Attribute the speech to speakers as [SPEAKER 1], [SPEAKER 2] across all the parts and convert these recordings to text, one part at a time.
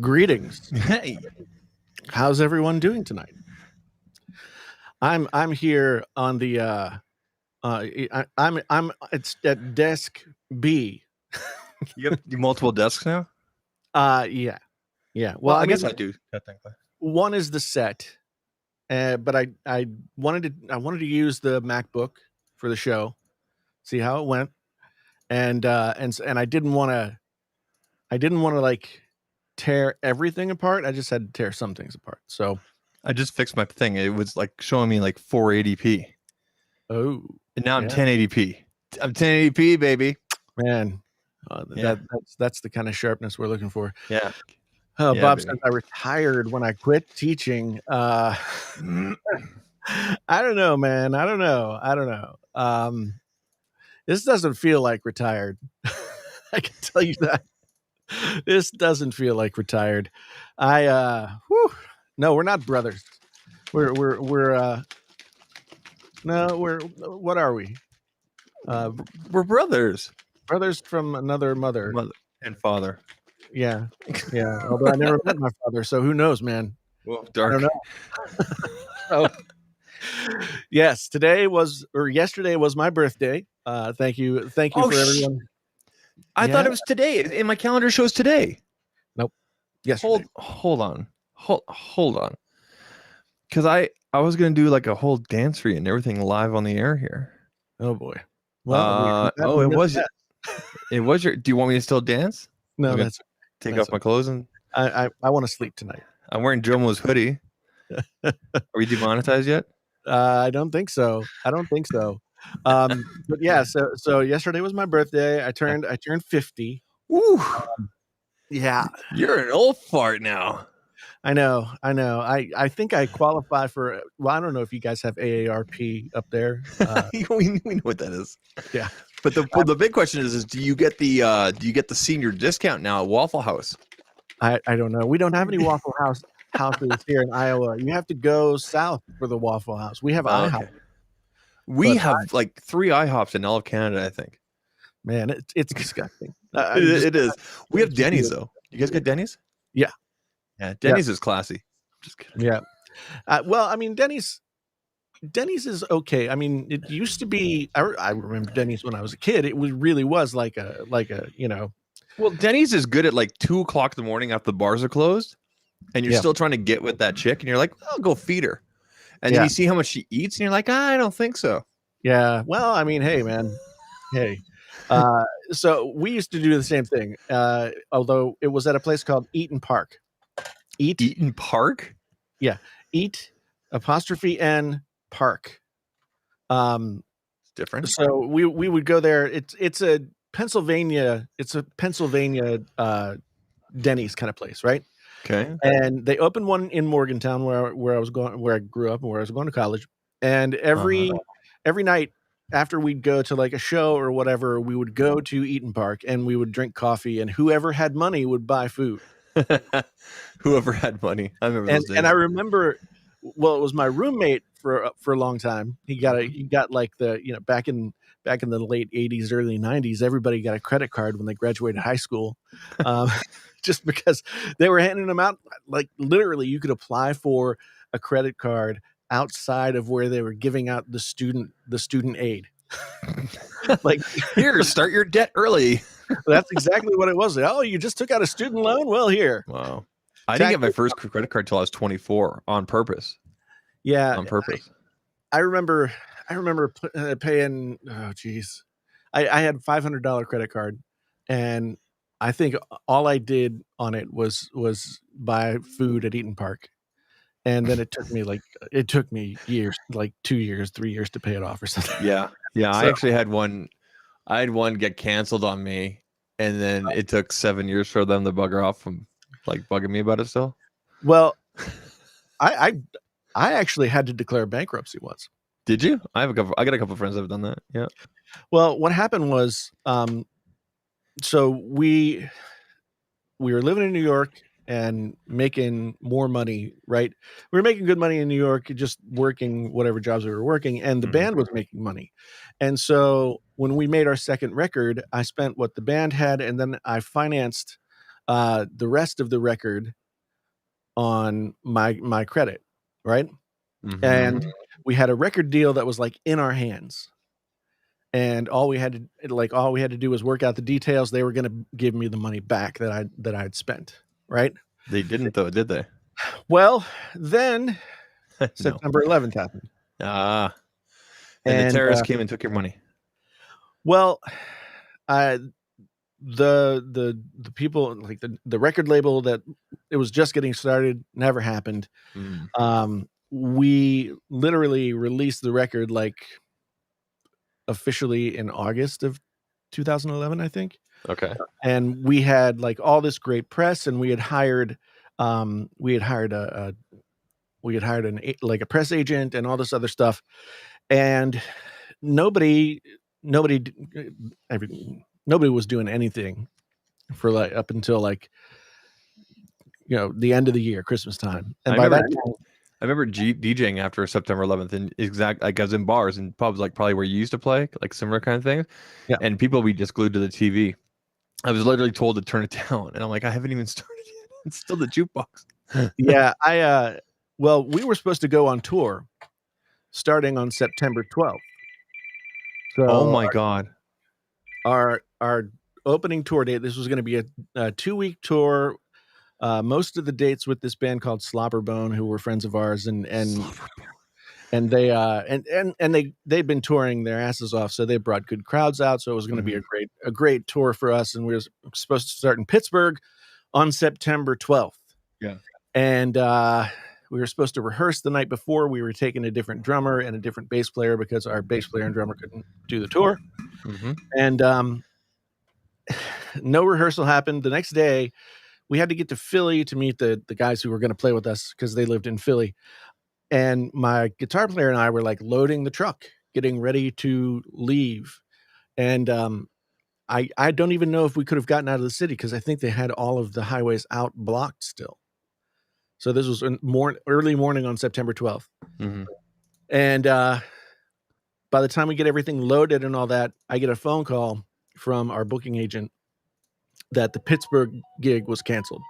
[SPEAKER 1] Greetings.
[SPEAKER 2] Hey,
[SPEAKER 1] How's everyone doing tonight? I'm here on the I'm it's at desk B.
[SPEAKER 2] you have multiple desks now?
[SPEAKER 1] Yeah. Yeah. Well,
[SPEAKER 2] Well,
[SPEAKER 1] I
[SPEAKER 2] I guess
[SPEAKER 1] mean,
[SPEAKER 2] I do technically.
[SPEAKER 1] one is the set, but I wanted to use the MacBook for the show, see how it went, and I didn't want to like tear everything apart. I just had to tear some things apart. So,
[SPEAKER 2] I just fixed my thing. It was like showing me like 480p,
[SPEAKER 1] oh
[SPEAKER 2] and now I'm
[SPEAKER 1] yeah,
[SPEAKER 2] 1080p. I'm 1080p, baby.
[SPEAKER 1] man,
[SPEAKER 2] Yeah,
[SPEAKER 1] that's the kind of sharpness we're looking for.
[SPEAKER 2] yeah,
[SPEAKER 1] Oh,
[SPEAKER 2] yeah,
[SPEAKER 1] Bob,
[SPEAKER 2] baby.
[SPEAKER 1] since I retired when I quit teaching, I don't know, man. I don't know. This doesn't feel like retired. I can tell you that. This doesn't feel like retired. Whew, no, we're not brothers. We're no, we're what are we? Uh,
[SPEAKER 2] We're brothers,
[SPEAKER 1] brothers from another mother.
[SPEAKER 2] mother and father.
[SPEAKER 1] Yeah, yeah. Although I never met my father, so who knows, man?
[SPEAKER 2] Well,
[SPEAKER 1] I don't
[SPEAKER 2] dark.
[SPEAKER 1] know. So, yes, yesterday was my birthday. Thank you
[SPEAKER 2] Oh,
[SPEAKER 1] for everyone.
[SPEAKER 2] I thought
[SPEAKER 1] Yeah,
[SPEAKER 2] it was today. In my calendar shows today.
[SPEAKER 1] nope, yesterday.
[SPEAKER 2] Hold on, hold on, because I was gonna do like a whole dance for you and everything live on the air here.
[SPEAKER 1] Oh boy. Well,
[SPEAKER 2] Oh,
[SPEAKER 1] we
[SPEAKER 2] it
[SPEAKER 1] missed
[SPEAKER 2] was
[SPEAKER 1] that.
[SPEAKER 2] it was your. Do you want me to still dance?
[SPEAKER 1] No,
[SPEAKER 2] I'm gonna
[SPEAKER 1] that's
[SPEAKER 2] take off my clothes and
[SPEAKER 1] I want to sleep tonight.
[SPEAKER 2] I'm wearing Jomo's hoodie. Are we demonetized yet?
[SPEAKER 1] I don't think so. I don't think so. But yeah, so yesterday was my birthday. I turned 50.
[SPEAKER 2] Woo!
[SPEAKER 1] Yeah,
[SPEAKER 2] You're an old fart now.
[SPEAKER 1] I know. I think I qualify for. Well, I don't know if you guys have AARP up there.
[SPEAKER 2] we know what that is.
[SPEAKER 1] Yeah.
[SPEAKER 2] But the big question is do you get the senior discount now at Waffle House?
[SPEAKER 1] I don't know. We don't have any Waffle houses here in Iowa. You have to go south for the Waffle House. We have IHOP,
[SPEAKER 2] Okay. We
[SPEAKER 1] but
[SPEAKER 2] have like 3 IHOPs in all of Canada, I think.
[SPEAKER 1] man, it's disgusting.
[SPEAKER 2] It is. We have
[SPEAKER 1] Just
[SPEAKER 2] Denny's though. You guys got Denny's?
[SPEAKER 1] yeah,
[SPEAKER 2] Yeah,
[SPEAKER 1] yeah,
[SPEAKER 2] Denny's is classy. Just kidding.
[SPEAKER 1] yeah. Well, I mean, Denny's is okay. I mean, it used to be. I remember Denny's when I was a kid. It really was like a
[SPEAKER 2] Well, Denny's is good at like 2 o'clock in the morning after the bars are closed, and you're
[SPEAKER 1] yeah,
[SPEAKER 2] still trying to get with that chick, and you're like, I'll go feed her. And then
[SPEAKER 1] yeah,
[SPEAKER 2] you see how much she eats, and you're like, I don't think so.
[SPEAKER 1] yeah. Well, I mean, hey, man, hey. So we used to do the same thing. Although it was at a place called Eaton Park.
[SPEAKER 2] Eaton Park?
[SPEAKER 1] Yeah, Eat apostrophe N Park. Um,
[SPEAKER 2] It's different.
[SPEAKER 1] so we would go there. It's a Pennsylvania Denny's kind of place, right?
[SPEAKER 2] Okay.
[SPEAKER 1] And they opened one in Morgantown where I was going, where I grew up and where I was going to college. And
[SPEAKER 2] Uh-huh.
[SPEAKER 1] every night after we'd go to like a show or whatever, we would go to Eaton Park and we would drink coffee, and whoever had money would buy food.
[SPEAKER 2] Whoever had money. I remember those
[SPEAKER 1] And I
[SPEAKER 2] days.
[SPEAKER 1] remember, well, it was my roommate for a long time. He got like back in the late 80s, early 90s, everybody got a credit card when they graduated high school. Um, just because they were handing them out, like literally you could apply for a credit card outside of where they were giving out the student aid. Like
[SPEAKER 2] Here, start your debt early.
[SPEAKER 1] that's exactly what it was. Oh, you just took out a student loan? Well, here.
[SPEAKER 2] Wow. I didn't get my first credit card till I was 24 on purpose.
[SPEAKER 1] Yeah,
[SPEAKER 2] On purpose.
[SPEAKER 1] I remember paying. Oh, geez, I had $500 credit card, and I think all I did on it was buy food at Eaton Park, and then it took me years, like 2 years, 3 years to pay it off or something.
[SPEAKER 2] Yeah. Yeah. I
[SPEAKER 1] So
[SPEAKER 2] actually had one. I had one get canceled on me, and then it took 7 years for them to bugger off from like bugging me about it still.
[SPEAKER 1] well, I I actually had to declare bankruptcy once.
[SPEAKER 2] Did you? I got a couple of friends that have done that. Yeah.
[SPEAKER 1] Well, what happened was, so we were living in New York and making more money, right? We were making good money in New York, just working whatever jobs we were working, and the band was making money. And so when we made our second record, I spent what the band had, and then I financed the rest of the record on my credit, right?
[SPEAKER 2] Mm-hmm.
[SPEAKER 1] And we had a record deal that was like in our hands. And all we had to do was work out the details. They were going to give me the money back that I'd spent, right?
[SPEAKER 2] They didn't though, did they?
[SPEAKER 1] Well, then
[SPEAKER 2] No.
[SPEAKER 1] September 11th happened.
[SPEAKER 2] And the
[SPEAKER 1] And
[SPEAKER 2] terrorists came and took your money.
[SPEAKER 1] well, the people, like the record label that it was just getting started, never happened. We literally released the record like officially in August of 2011, I think.
[SPEAKER 2] Okay.
[SPEAKER 1] And we had like all this great press, and we had hired a press agent and all this other stuff, and nobody was doing anything for like up until like the end of the year, Christmas time. And
[SPEAKER 2] I remember DJing after September 11th, and like I was in bars and pubs, like probably where you used to play, like similar kind of things.
[SPEAKER 1] Yeah.
[SPEAKER 2] And people would be just glued to the TV. I was literally told to turn it down, and I'm like, I haven't even started yet. It's still the jukebox.
[SPEAKER 1] Yeah, well, we were supposed to go on tour starting on September 12th. So
[SPEAKER 2] oh my God.
[SPEAKER 1] Our opening tour date, this was going to be a 2-week tour. Most of the dates with this band called Slobberbone, who were friends of ours, and they'd been touring their asses off, so they brought good crowds out. So it was going to be a great tour for us, and we were supposed to start in Pittsburgh on September 12th.
[SPEAKER 2] Yeah,
[SPEAKER 1] and we were supposed to rehearse the night before. We were taking a different drummer and a different bass player because our bass player and drummer couldn't do the tour. And no rehearsal happened. The next day, we had to get to Philly to meet the guys who were going to play with us because they lived in Philly. And my guitar player and I were like loading the truck, getting ready to leave. And I don't even know if we could have gotten out of the city because I think they had all of the highways out blocked still. So this was early morning on September 12th. And by the time we get everything loaded and all that, I get a phone call from our booking agent that the Pittsburgh gig was canceled.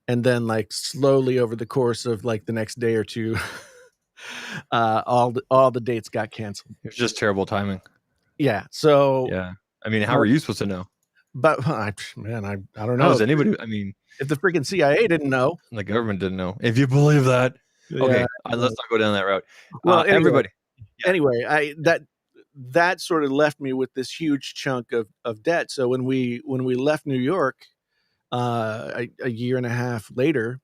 [SPEAKER 1] And then like slowly over the course of like the next day or two, all the dates got canceled.
[SPEAKER 2] It was just terrible timing.
[SPEAKER 1] Yeah. So
[SPEAKER 2] yeah. I mean, how were you supposed to know?
[SPEAKER 1] But I don't know.
[SPEAKER 2] How does anybody? I mean,
[SPEAKER 1] if the freaking CIA didn't know,
[SPEAKER 2] the government didn't know. If you believe that, okay, let's not go down that route. Well, everybody.
[SPEAKER 1] Anyway, that sort of left me with this huge chunk of debt. So when we left New York, a year and a half later,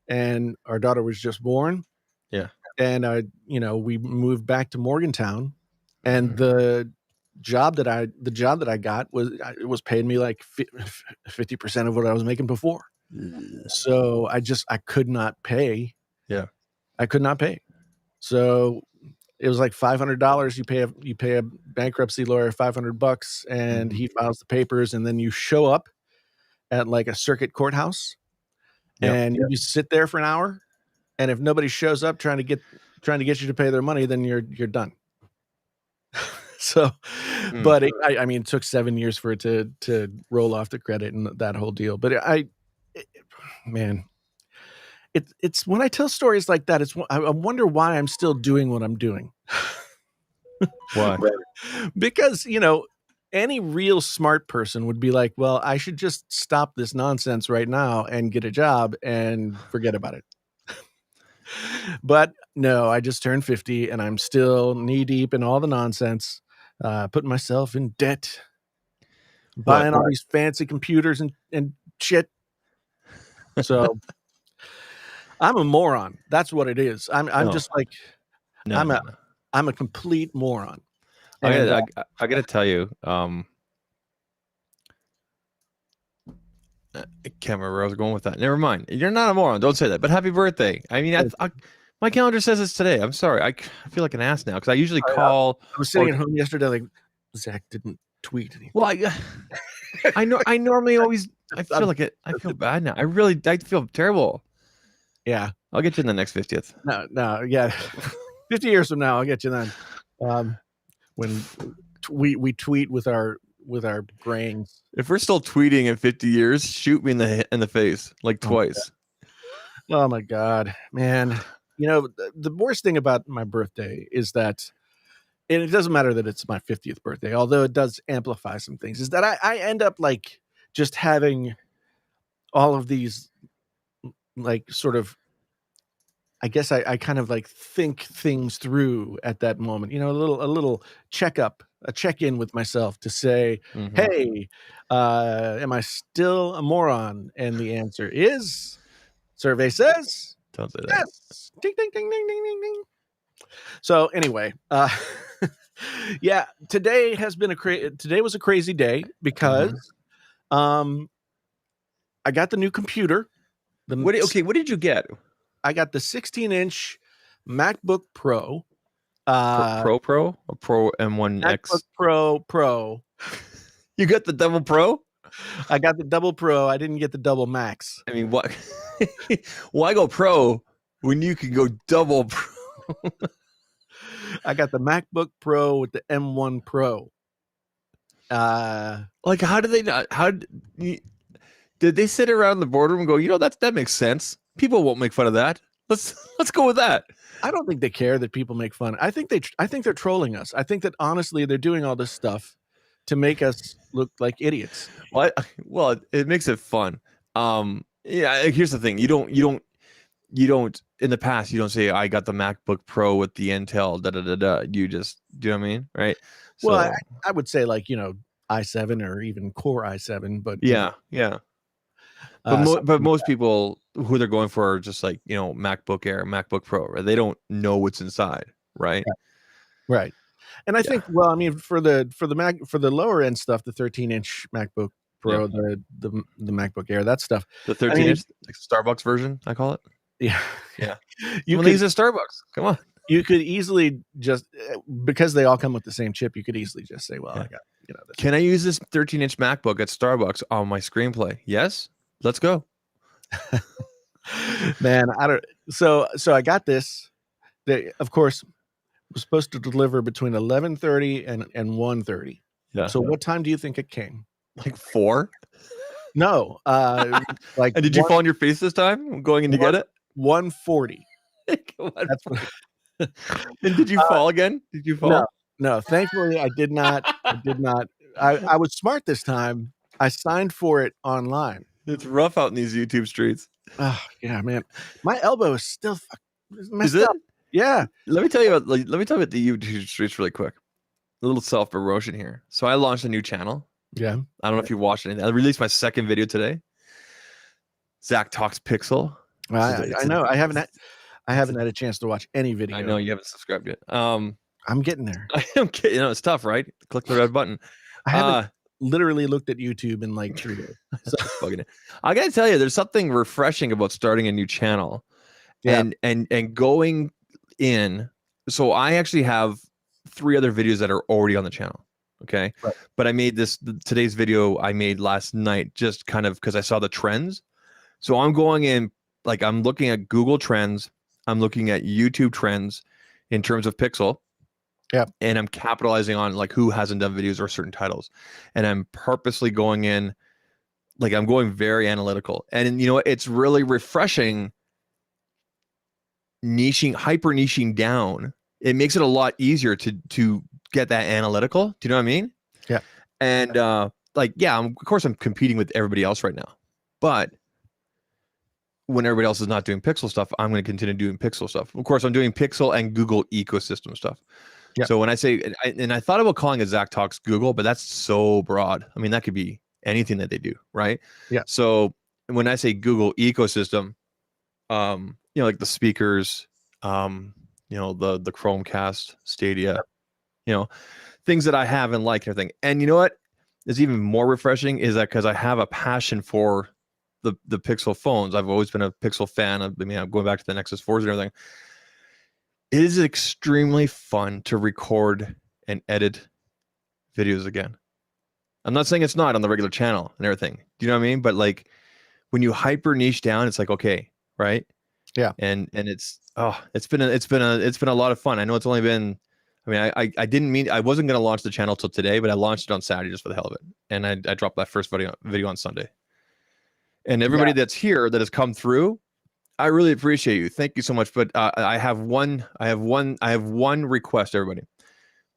[SPEAKER 1] and our daughter was just born.
[SPEAKER 2] Yeah.
[SPEAKER 1] And we moved back to Morgantown, and the job that I got was paying me like 50% of what I was making before. So I could not pay.
[SPEAKER 2] Yeah.
[SPEAKER 1] I could not pay. So it was like $500. You pay a bankruptcy lawyer $500, and he files the papers, and then you show up at like a circuit courthouse, and you sit there for an hour, and if nobody shows up trying to get you to pay their money, then you're done. So, but it took 7 years for it to roll off the credit and that whole deal. But it's when I tell stories like that, I wonder why I'm still doing what I'm doing.
[SPEAKER 2] Why?
[SPEAKER 1] Because, any real smart person would be like, well, I should just stop this nonsense right now and get a job and forget about it. But no, I just turned 50 and I'm still knee deep in all the nonsense, putting myself in debt, buying all these fancy computers and shit. So I'm a moron. That's what it is. I'm just like, I'm a complete moron.
[SPEAKER 2] I got to tell you, I can't remember where I was going with that. Never mind. You're not a moron. Don't say that. But happy birthday. I mean, my calendar says it's today. I'm sorry. I feel like an ass now because I usually call.
[SPEAKER 1] I was sitting at home yesterday, like Zach didn't tweet anything.
[SPEAKER 2] Well, I normally always. I feel like it. I feel bad now. I feel terrible.
[SPEAKER 1] Yeah,
[SPEAKER 2] I'll get you in the next 50th.
[SPEAKER 1] No, yeah, 50 years from now, I'll get you then. When we tweet with our with our brains.
[SPEAKER 2] If we're still tweeting in 50 years, shoot me in the face like twice.
[SPEAKER 1] Oh my God, man. You know, the worst thing about my birthday is that, and it doesn't matter that it's my 50th birthday, although it does amplify some things, is that I end up like just having all of these like sort of, I guess I kind of like think things through at that moment, you know, a little checkup, a check-in with myself to say,
[SPEAKER 2] Mhm.
[SPEAKER 1] hey, am I still a moron? And the answer is, survey says,
[SPEAKER 2] Don't say that.
[SPEAKER 1] yes. Ding, ding, ding, ding, ding, ding, ding. So anyway, yeah, today was a crazy day because um I got the new computer.
[SPEAKER 2] What did you get?
[SPEAKER 1] I got the 16-inch MacBook Pro.
[SPEAKER 2] Pro or Pro M1X?
[SPEAKER 1] MacBook Pro.
[SPEAKER 2] You got the double Pro?
[SPEAKER 1] I got the double Pro. I didn't get the double Max.
[SPEAKER 2] I mean, what? Why go Pro when you can go double Pro?
[SPEAKER 1] I got the MacBook Pro with the M1 Pro.
[SPEAKER 2] Like, how did they not? Did they sit around the boardroom and go, you know, that makes sense. People won't make fun of that. Let's go with that.
[SPEAKER 1] I don't think they care that people make fun. I think they're trolling us. I think that honestly, they're doing all this stuff to make us look like idiots.
[SPEAKER 2] Well, it makes it fun. Yeah. Here's the thing: you don't. In the past, you don't say I got the MacBook Pro with the Intel. Da da da da. You just, do you know what I mean, right?
[SPEAKER 1] Well,
[SPEAKER 2] So
[SPEAKER 1] I would say like, you know, i7 or even Core i7, but
[SPEAKER 2] yeah. But most people who they're going for are just like, you know, MacBook Air, MacBook Pro, right? They don't know what's inside, right?
[SPEAKER 1] Right. And I think, well, I mean, for the lower end stuff, the 13-inch MacBook Pro, the MacBook Air, that stuff.
[SPEAKER 2] The 13-inch, like Starbucks version, I call it.
[SPEAKER 1] Yeah.
[SPEAKER 2] You can use a Starbucks. Come on.
[SPEAKER 1] You could easily just, because they all come with the same chip, you could easily just say, well, I got, you know, this.
[SPEAKER 2] Can I use this 13-inch MacBook at Starbucks on my screenplay? Yes. Let's go.
[SPEAKER 1] Man, so I got this. They, of course, was supposed to deliver between 11:30 and 1:30.
[SPEAKER 2] Yeah.
[SPEAKER 1] So what time do you think it came?
[SPEAKER 2] Like 4?
[SPEAKER 1] No. Like,
[SPEAKER 2] and did you fall on your face this time going in to get it?
[SPEAKER 1] 1:40.
[SPEAKER 2] That's what. And did you fall again? Did you fall?
[SPEAKER 1] No. Thankfully, I did not. I was smart this time. I signed for it online.
[SPEAKER 2] It's rough out in these YouTube streets.
[SPEAKER 1] Oh yeah, man. My elbow is still messed
[SPEAKER 2] up.
[SPEAKER 1] Yeah.
[SPEAKER 2] Let me tell you about the YouTube streets really quick. A little self-promotion here. So I launched a new channel.
[SPEAKER 1] Yeah.
[SPEAKER 2] I don't know if you watched anything. I released my second video today. Zach Talks Pixel.
[SPEAKER 1] I know. I haven't had a chance to watch any video.
[SPEAKER 2] I know you haven't subscribed yet.
[SPEAKER 1] I'm getting there.
[SPEAKER 2] I'm kidding. You know, it's tough, right? Click the red button.
[SPEAKER 1] I haven't literally looked at YouTube in like 3 days. So.
[SPEAKER 2] I gotta tell you, there's something refreshing about starting a new channel, and going in. So I actually have 3 other videos that are already on the channel. Okay,
[SPEAKER 1] right.
[SPEAKER 2] But I made today's video I made last night just kind of because I saw the trends. So I'm going in, like I'm looking at Google Trends, I'm looking at YouTube Trends in terms of Pixel.
[SPEAKER 1] Yeah.
[SPEAKER 2] And I'm capitalizing on like who hasn't done videos or certain titles. And I'm purposely going in, like I'm going very analytical. And you know what? It's really refreshing hyper niching down. It makes it a lot easier to get that analytical. Do you know what I mean?
[SPEAKER 1] Yeah.
[SPEAKER 2] And of course I'm competing with everybody else right now. But when everybody else is not doing Pixel stuff, I'm going to continue doing Pixel stuff. Of course, I'm doing Pixel and Google ecosystem stuff. Yeah. So when I say, I thought about calling it Zach Talks Google, but that's so broad. I mean, that could be anything that they do, right?
[SPEAKER 1] Yeah.
[SPEAKER 2] So when I say Google ecosystem, like the speakers, the Chromecast, Stadia, things that I have and like and everything. And you know what is even more refreshing is that because I have a passion for the Pixel phones. I've always been a Pixel fan. I'm going back to the Nexus 4s and everything. It is extremely fun to record and edit videos again. I'm not saying it's not on the regular channel and everything. Do you know what I mean? But like when you hyper niche down, it's like, okay, right?
[SPEAKER 1] Yeah.
[SPEAKER 2] And it's been a lot of fun. I know it's only been I mean, I didn't mean, I wasn't going to launch the channel till today, but I launched it on Saturday just for the hell of it. And I dropped that first video on Sunday. And
[SPEAKER 1] Yeah.
[SPEAKER 2] everybody that's here that has come through, I really appreciate you. Thank you so much. But I have one request, everybody.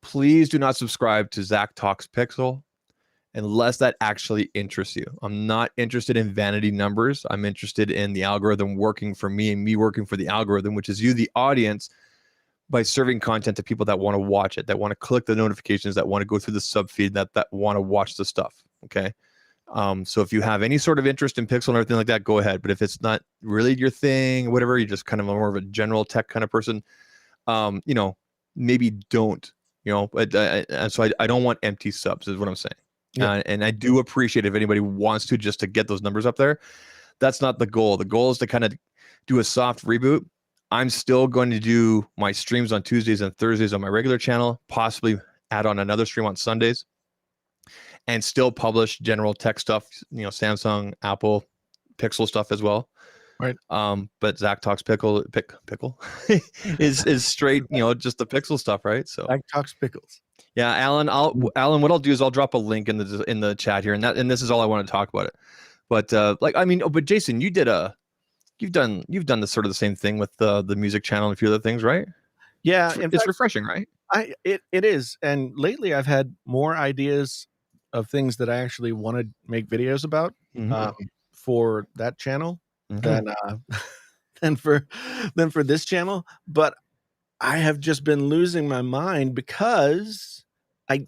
[SPEAKER 2] Please do not subscribe to Zach Talks Pixel unless that actually interests you. I'm not interested in vanity numbers. I'm interested in the algorithm working for me and me working for the algorithm, which is you, the audience, by serving content to people that want to watch it, that want to click the notifications, that want to go through the sub feed, that want to watch the stuff. Okay. So if you have any sort of interest in Pixel and everything like that, go ahead. But if it's not really your thing, whatever, you're just kind of more of a general tech kind of person, maybe don't, but so I don't want empty subs is what I'm saying. Yeah. And I do appreciate if anybody wants to get those numbers up there. That's not the goal. The goal is to kind of do a soft reboot. I'm still going to do my streams on Tuesdays and Thursdays on my regular channel, possibly add on another stream on Sundays, and still publish general tech stuff, Samsung, Apple, Pixel stuff as well.
[SPEAKER 1] Right.
[SPEAKER 2] But Zach Talks Pickle is straight, just the Pixel stuff, right? So
[SPEAKER 1] Zach Talks Pickles. Yeah,
[SPEAKER 2] Alan, what I'll do is I'll drop a link in the chat here, and this is all I want to talk about it. But but Jason, you've done the sort of the same thing with the music channel and a few other things, right?
[SPEAKER 1] Yeah,
[SPEAKER 2] it's refreshing, right?
[SPEAKER 1] It is, and lately I've had more ideas of things that I actually want to make videos about for that channel than for this channel. But I have just been losing my mind because it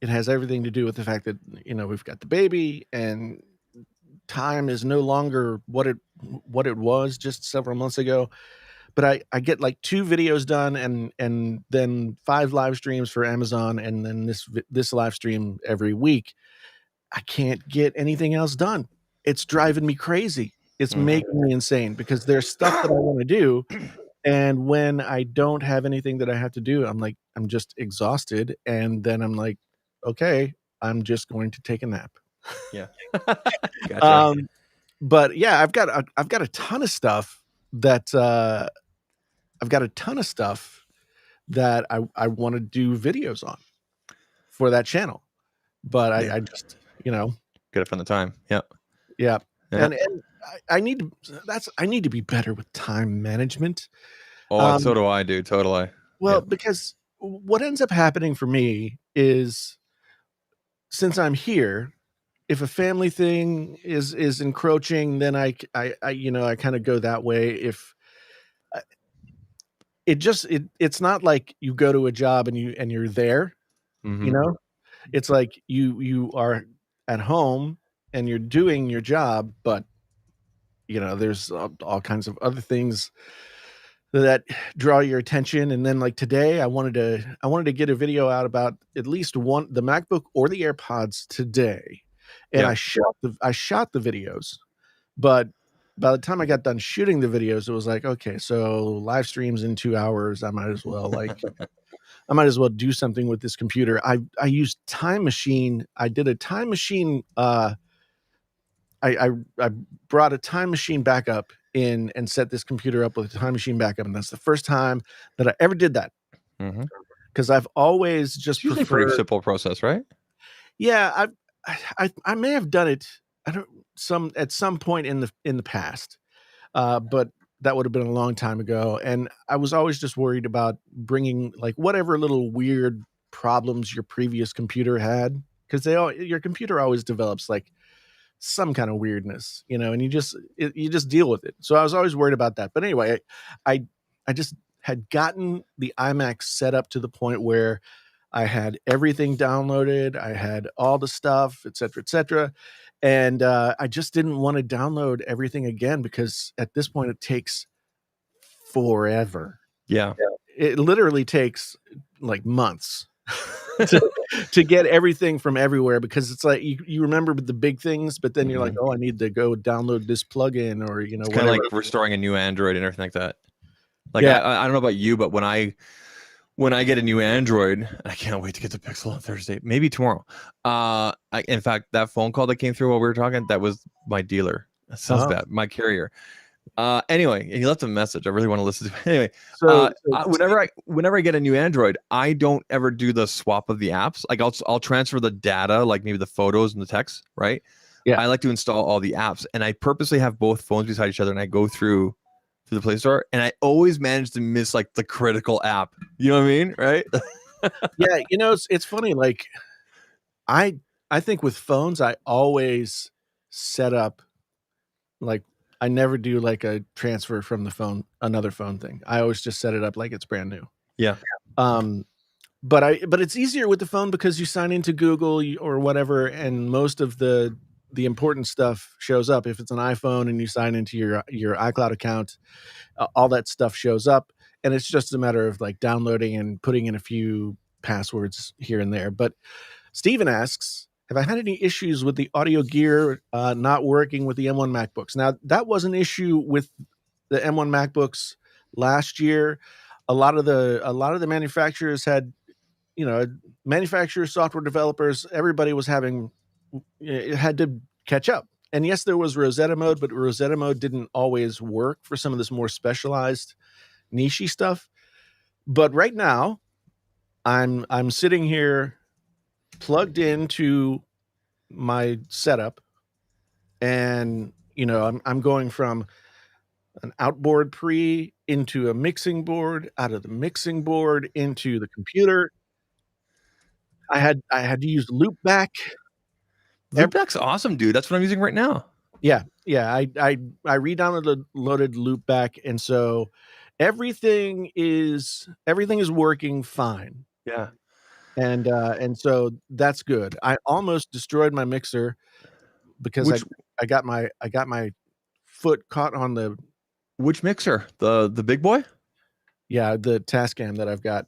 [SPEAKER 1] has everything to do with the fact that we've got the baby and time is no longer what it was just several months ago. But I get like 2 videos done and then 5 live streams for Amazon, and then this live stream every week. I can't get anything else done. It's driving me crazy. It's making me insane because there's stuff that I want to do, and when I don't have anything that I have to do, I'm just exhausted, and then I'm like, okay, I'm just going to take a nap.
[SPEAKER 2] Yeah. Gotcha.
[SPEAKER 1] But yeah, I've got a ton of stuff that I want to do videos on for that channel, but I just
[SPEAKER 2] gotta find the time.
[SPEAKER 1] Yeah. And I need to be better with time management.
[SPEAKER 2] Oh, so do I, dude. Totally.
[SPEAKER 1] Well, because what ends up happening for me is, since I'm here, if a family thing is encroaching, then I kind of go that way. If it's not like you go to a job and you're there, it's like you are at home and you're doing your job, but there's all kinds of other things that draw your attention. And then like today, I wanted to get a video out about at least the MacBook or the AirPods today, and I shot the videos, but by the time I got done shooting the videos, it was like, okay, so live streams in 2 hours. I might as well do something with this computer. I used Time Machine. I did a Time Machine. I brought a Time Machine backup in and set this computer up with a Time Machine backup, and that's the first time that I ever did that. Because I've always just
[SPEAKER 2] preferred. Usually pretty simple process, right?
[SPEAKER 1] Yeah, I may have done it. At some point in the past, but that would have been a long time ago. And I was always just worried about bringing like whatever little weird problems your previous computer had, because your computer always develops like some kind of weirdness, and you just deal with it. So I was always worried about that. But anyway, I just had gotten the iMac set up to the point where I had everything downloaded. I had all the stuff, et cetera. And I just didn't want to download everything again, because at this point it takes forever.
[SPEAKER 2] Yeah.
[SPEAKER 1] It literally takes like months to get everything from everywhere, because it's like you remember the big things, but then you're like, oh, I need to go download this plugin, or
[SPEAKER 2] it's kind of like restoring a new Android and everything like that. Like,
[SPEAKER 1] yeah.
[SPEAKER 2] I don't know about you, but when I get a new Android, I can't wait to get the Pixel on Thursday, maybe tomorrow. In fact, that phone call that came through while we were talking, that was my dealer. That sounds bad. My carrier. Anyway, and he left a message. I really want to listen to it. Anyway,
[SPEAKER 1] So
[SPEAKER 2] whenever I get a new Android, I don't ever do the swap of the apps. Like I'll transfer the data, like maybe the photos and the text, right?
[SPEAKER 1] yeah,
[SPEAKER 2] I like to install all the apps, and I purposely have both phones beside each other, and I go through the Play Store, and I always manage to miss like the critical app. You know what I mean, right?
[SPEAKER 1] yeah, it's funny. Like I I think with phones, I always set up like I never do like a transfer from the phone, another phone thing. I always just set it up like it's brand new.
[SPEAKER 2] Yeah.
[SPEAKER 1] Um, but it's easier with the phone because you sign into Google or whatever, and most of the important stuff shows up. If it's an iPhone and you sign into your iCloud account, all that stuff shows up, and it's just a matter of like downloading and putting in a few passwords here and there. But Steven asks, have I had any issues with the audio gear not working with the M1 MacBooks? Now, that was an issue with the M1 MacBooks last year. A lot of the manufacturers had, manufacturers, software developers, everybody was having it had to catch up. And yes, there was Rosetta mode, but Rosetta mode didn't always work for some of this more specialized niche stuff. But right now, I'm sitting here plugged into my setup, and I'm going from an outboard pre into a mixing board, out of the mixing board into the computer. I had to use loopback.
[SPEAKER 2] Loopback's awesome, dude. That's what I'm using right now.
[SPEAKER 1] Yeah. I re-downloaded loaded loopback, and so everything is working fine.
[SPEAKER 2] Yeah.
[SPEAKER 1] And so that's good. I almost destroyed my mixer because
[SPEAKER 2] Which
[SPEAKER 1] I got my foot caught on
[SPEAKER 2] which mixer? The big boy?
[SPEAKER 1] the Tascam that I've got.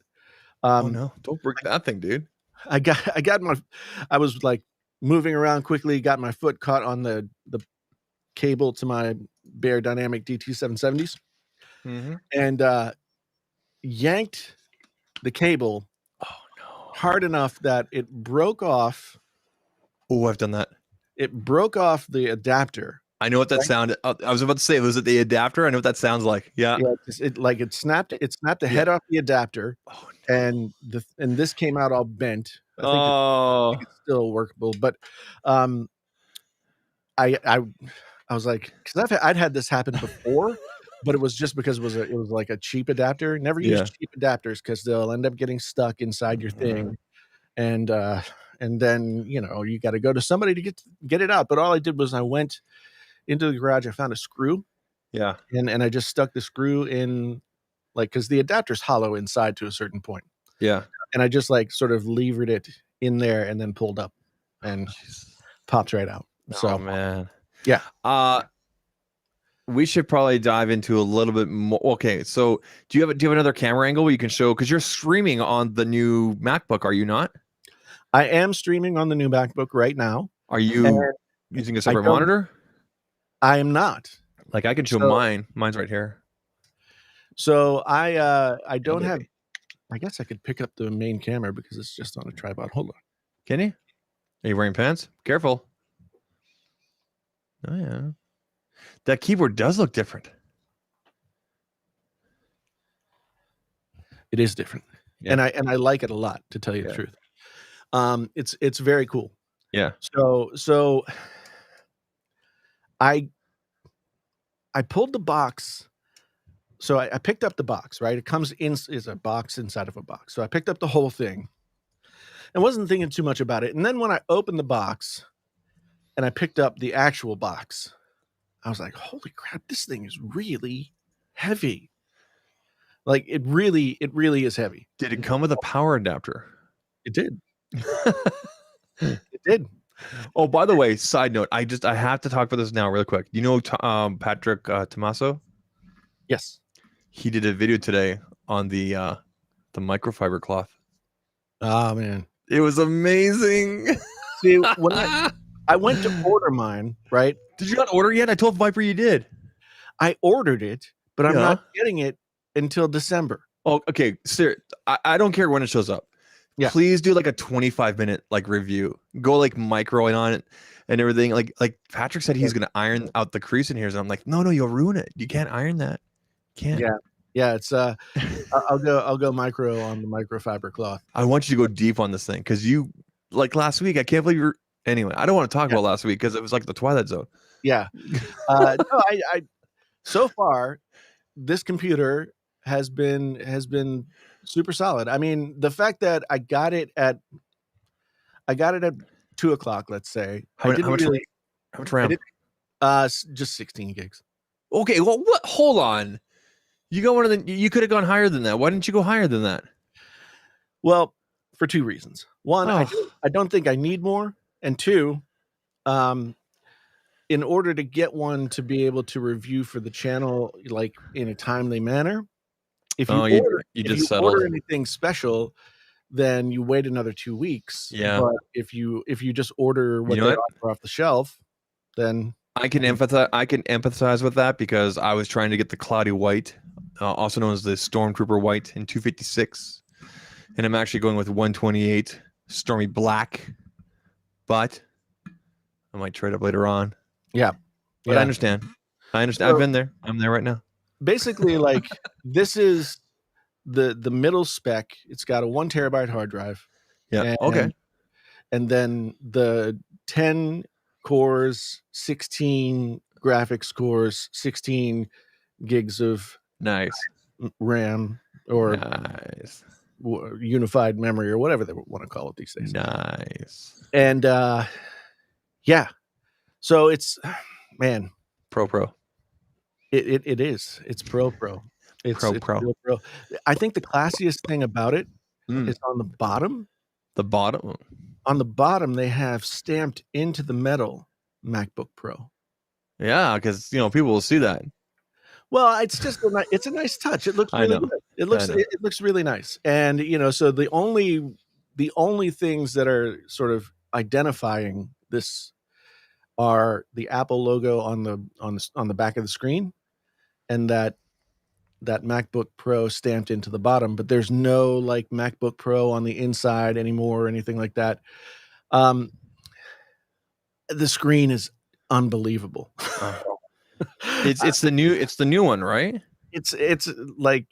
[SPEAKER 2] Oh no, don't break that thing, dude.
[SPEAKER 1] I was like moving around quickly, got my foot caught on the cable to my Bear Dynamic DT770s, and yanked the cable
[SPEAKER 2] Oh no.
[SPEAKER 1] hard enough that it broke off.
[SPEAKER 2] Oh, I've done that.
[SPEAKER 1] It broke off the adapter.
[SPEAKER 2] I know what that sounded. I was about to say, was it the adapter? I know what that sounds like. Yeah.
[SPEAKER 1] Yeah, it snapped the head off the adapter,
[SPEAKER 2] Oh no.
[SPEAKER 1] and this came out all bent. I think it's still workable, but I I was like, because I'd had this happen before, but it was just because it was like a cheap adapter. Never use
[SPEAKER 2] Yeah.
[SPEAKER 1] cheap adapters because they'll end up getting stuck inside your thing, and then you got to go to somebody to get it out. But all I did was I went into the garage, I found a screw,
[SPEAKER 2] Yeah.
[SPEAKER 1] and I just stuck the screw in, like, because the adapter's hollow inside to a certain point,
[SPEAKER 2] Yeah.
[SPEAKER 1] and I just like sort of levered it in there and then pulled up and popped right out. So
[SPEAKER 2] Oh man.
[SPEAKER 1] yeah.
[SPEAKER 2] We should probably dive into a little bit more. Okay, so do you have another camera angle where you can show, because you're streaming on the new MacBook, are you not?
[SPEAKER 1] I am streaming on the new MacBook right now.
[SPEAKER 2] Are you using a separate monitor?
[SPEAKER 1] I am not.
[SPEAKER 2] Like I can show mine. Mine's right here.
[SPEAKER 1] So I don't have. I guess I could pick up the main camera because it's just on a tripod. Hold on.
[SPEAKER 2] Can you? Are you wearing pants? Careful. Oh yeah. That keyboard does look different.
[SPEAKER 1] It is different, and I like it a lot, to tell you the truth. It's very cool.
[SPEAKER 2] Yeah.
[SPEAKER 1] So I pulled the box. So I picked up the box, right? It comes in is a box inside of a box. So I picked up the whole thing and wasn't thinking too much about it. And then when I opened the box and I picked up the actual box, I was like, holy crap, this thing is really heavy. Like it really is heavy.
[SPEAKER 2] Did it come with a power adapter?
[SPEAKER 1] It did. It did.
[SPEAKER 2] Oh, by the way, side note, I have to talk about this now real quick. You know Patrick Tommaso?
[SPEAKER 1] Yes.
[SPEAKER 2] He did a video today on the microfiber cloth.
[SPEAKER 1] Oh man.
[SPEAKER 2] It was amazing.
[SPEAKER 1] See, when I went to order mine, right?
[SPEAKER 2] Did you not order yet? I told Viper you did.
[SPEAKER 1] I ordered it, but I'm not getting it until December.
[SPEAKER 2] Oh, okay. Sir, I don't care when it shows up.
[SPEAKER 1] Yeah.
[SPEAKER 2] Please do like a 25-minute like review. Go like microing on it and everything. Like Patrick said he's gonna iron out the crease in here. And I'm like, no, you'll ruin it. You can't iron that. Can't.
[SPEAKER 1] Yeah. Yeah. It's I'll go micro on the microfiber cloth.
[SPEAKER 2] I want you to go deep on this thing because you like last week. I can't believe you're. Anyway, I don't want to talk
[SPEAKER 1] Yeah.
[SPEAKER 2] about last week because it was like the Twilight Zone.
[SPEAKER 1] Yeah. No, I so far this computer has been super solid. I mean, the fact that I got it at 2 o'clock, let's say.
[SPEAKER 2] How much? How much
[SPEAKER 1] I
[SPEAKER 2] RAM?
[SPEAKER 1] did just 16 gigs.
[SPEAKER 2] Okay. Well, what? Hold on. You got one of the. You could have gone higher than that. Why didn't you go higher than that?
[SPEAKER 1] Well, for two reasons. One,
[SPEAKER 2] Oh.
[SPEAKER 1] I don't think I need more, and two, um, in order to get one to be able to review for the channel like in a timely manner, if you
[SPEAKER 2] just
[SPEAKER 1] order
[SPEAKER 2] settled.
[SPEAKER 1] anything special, then you wait another 2 weeks.
[SPEAKER 2] Yeah.
[SPEAKER 1] But if you just order what
[SPEAKER 2] You know
[SPEAKER 1] they
[SPEAKER 2] what?
[SPEAKER 1] offer off the shelf, then
[SPEAKER 2] I can empathize with that because I was trying to get the cloudy white, also known as the Stormtrooper white in 256, and I'm actually going with 128 Stormy Black, but I might trade up later on.
[SPEAKER 1] yeah.
[SPEAKER 2] But
[SPEAKER 1] Yeah.
[SPEAKER 2] I understand.
[SPEAKER 1] So
[SPEAKER 2] I've been there. I'm there right now.
[SPEAKER 1] basically, like this is the middle spec. It's got a 1 terabyte hard drive.
[SPEAKER 2] Yeah. Okay.
[SPEAKER 1] And then the 10 cores, 16 graphics cores, 16 gigs of
[SPEAKER 2] Nice.
[SPEAKER 1] RAM or
[SPEAKER 2] Nice.
[SPEAKER 1] unified memory or whatever they want to call it these days.
[SPEAKER 2] Nice.
[SPEAKER 1] And yeah, so it's man,
[SPEAKER 2] Pro.
[SPEAKER 1] it is. It's pro. It's
[SPEAKER 2] Pro.
[SPEAKER 1] real pro. I think the classiest thing about it
[SPEAKER 2] Mm.
[SPEAKER 1] is on the bottom.
[SPEAKER 2] The bottom.
[SPEAKER 1] On the bottom, they have stamped into the metal MacBook Pro.
[SPEAKER 2] Yeah, because people will see that.
[SPEAKER 1] Well, it's just it's a nice touch. It looks really good. It looks really nice. And so the only things that are sort of identifying this are the Apple logo on the back of the screen and that MacBook Pro stamped into the bottom, but there's no like MacBook Pro on the inside anymore or anything like that. The screen is unbelievable.
[SPEAKER 2] It's the new one, right?
[SPEAKER 1] It's like,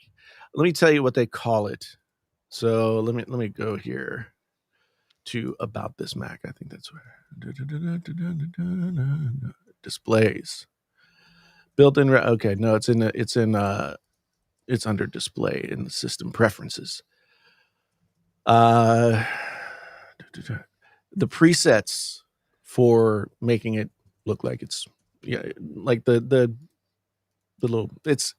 [SPEAKER 1] let me tell you what they call it. So let me go here to about this Mac. I think that's where displays built-in. Okay, no, it's under display in the system preferences. The presets for making it look like it's like the little it's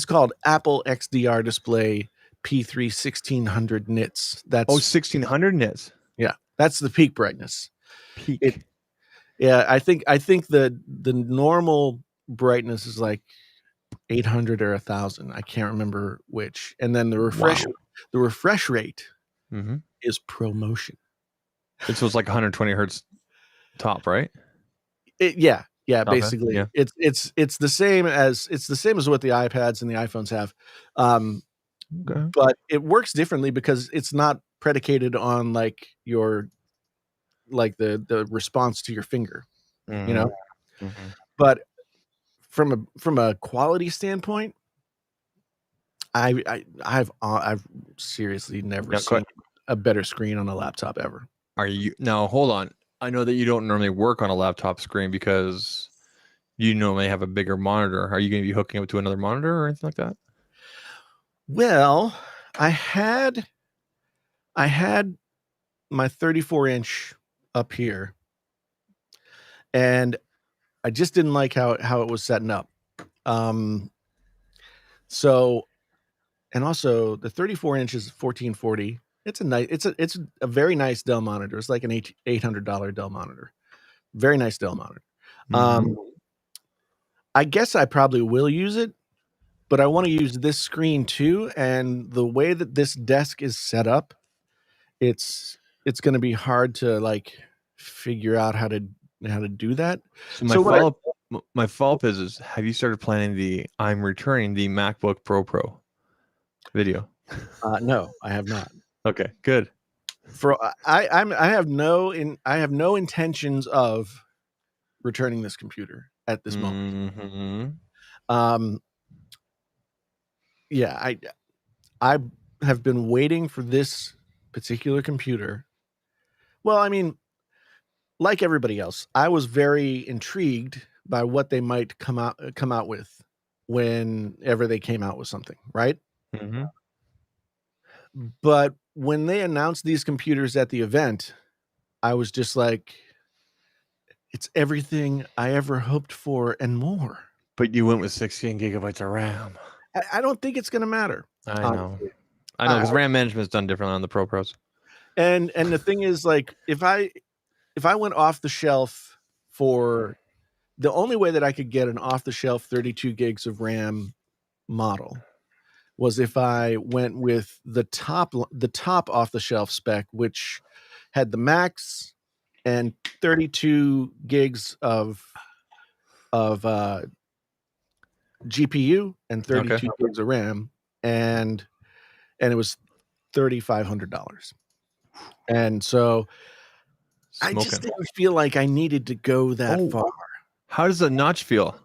[SPEAKER 1] called Apple XDR display P3 1600 nits. That's
[SPEAKER 2] 1600 nits.
[SPEAKER 1] Yeah, that's the peak brightness.
[SPEAKER 2] Peak.
[SPEAKER 1] I think the normal brightness is like 800 or 1000. I can't remember which. And then the refresh rate is ProMotion.
[SPEAKER 2] So it's like 120 hertz top, right?
[SPEAKER 1] Yeah,
[SPEAKER 2] Okay,
[SPEAKER 1] basically.
[SPEAKER 2] yeah.
[SPEAKER 1] It's the same as what the iPads and the iPhones have.
[SPEAKER 2] Okay.
[SPEAKER 1] But it works differently because it's not predicated on like your the response to your finger, But from a quality standpoint, I've seriously never seen a better screen on a laptop ever.
[SPEAKER 2] Are you now? Hold on. I know that you don't normally work on a laptop screen because you normally have a bigger monitor. Are you going to be hooking up to another monitor or anything like that?
[SPEAKER 1] Well, I had my 34-inch up here, and I just didn't like how it was setting up. So, and also the 34-inch is 1440. It's a very nice Dell monitor. It's like an $800 Dell monitor. Very nice Dell monitor. I guess I probably will use it, but I want to use this screen too. And the way that this desk is set up, it's going to be hard to like figure out how to do that.
[SPEAKER 2] So my follow-up is have you started planning I'm returning the MacBook Pro video?
[SPEAKER 1] No, I have not.
[SPEAKER 2] Okay, good.
[SPEAKER 1] I have no intentions of returning this computer at this moment.
[SPEAKER 2] Mm-hmm.
[SPEAKER 1] Um, yeah, I have been waiting for this particular computer. Well, I mean, like everybody else, I was very intrigued by what they might come out with whenever they came out with something, right?
[SPEAKER 2] Mm-hmm.
[SPEAKER 1] But when they announced these computers at the event, I was just like, it's everything I ever hoped for and more.
[SPEAKER 2] But you went with 16 gigabytes of RAM.
[SPEAKER 1] I don't think it's going to matter.
[SPEAKER 2] I know.
[SPEAKER 1] Honestly.
[SPEAKER 2] I know, because RAM management is done differently on the Pro Pros.
[SPEAKER 1] And the thing is, like, if I went off the shelf for the only way that I could get an off the shelf 32 gigs of RAM model was if I went with the top off the shelf spec, which had the max and 32 gigs of GPU and 32 gigs of RAM, and it was $3,500. And so I just didn't feel like I needed to go that far.
[SPEAKER 2] How does the notch feel?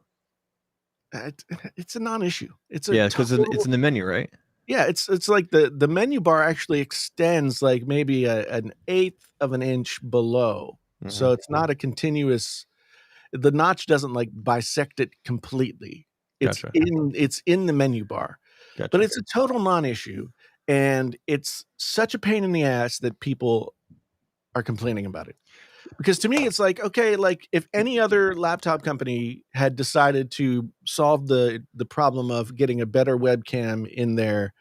[SPEAKER 1] It's a non-issue. It's
[SPEAKER 2] because it's in the menu, right?
[SPEAKER 1] Yeah, it's like the menu bar actually extends like maybe an eighth of an inch below. Mm-hmm. So it's not a continuous. The notch doesn't like bisect it completely. It's in the menu bar. Gotcha. But it's a total non-issue, and it's such a pain in the ass that people are complaining about it. Because to me, it's like, okay, like if any other laptop company had decided to solve the problem of getting a better webcam in there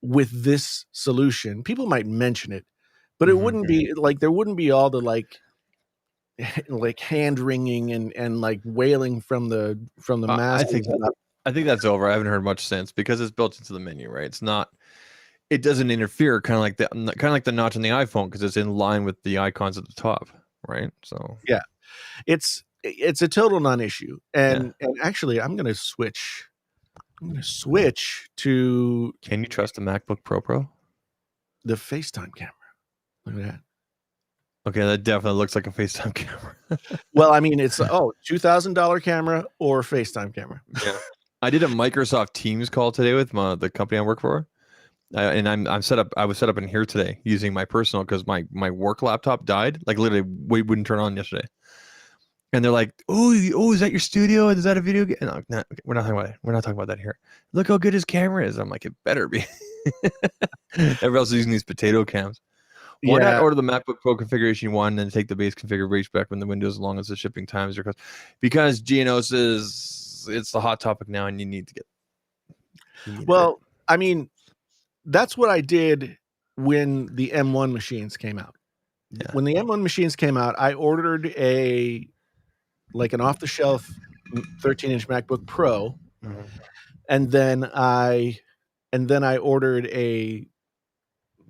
[SPEAKER 1] with this solution, people might mention it, but it wouldn't be like, there wouldn't be all the like hand wringing and like wailing from the masses.
[SPEAKER 2] I think that's over. I haven't heard much since, because it's built into the menu, right? It's not. It doesn't interfere, kind of like the notch on the iPhone, because it's in line with the icons at the top, right? So
[SPEAKER 1] yeah, it's a total non-issue. And actually, I'm going to switch to.
[SPEAKER 2] Can you trust the MacBook Pro?
[SPEAKER 1] The FaceTime camera. Look at that.
[SPEAKER 2] Okay, that definitely looks like a FaceTime camera.
[SPEAKER 1] Well, I mean, it's $2,000 camera or FaceTime camera.
[SPEAKER 2] Yeah, I did a Microsoft Teams call today with the company I work for. And I'm set up. I was set up in here today using my personal, because my work laptop died. Like literally, we wouldn't turn on yesterday. And they're like, "Oh, is that your studio? Is that a video game?" No, we're not talking about it. We're not talking about that here. Look how good his camera is. I'm like, it better be. Everybody else is using these potato cams. Why not order the MacBook Pro configuration you want, and then take the base configuration back when the Windows, as long as the shipping times are cost? Because Gino says it's the hot topic now, and you need to get.
[SPEAKER 1] Well, I mean, that's what I did when the M1 machines came out. Yeah. When the M1 machines came out, I ordered an off-the-shelf 13-inch MacBook Pro, and then I ordered a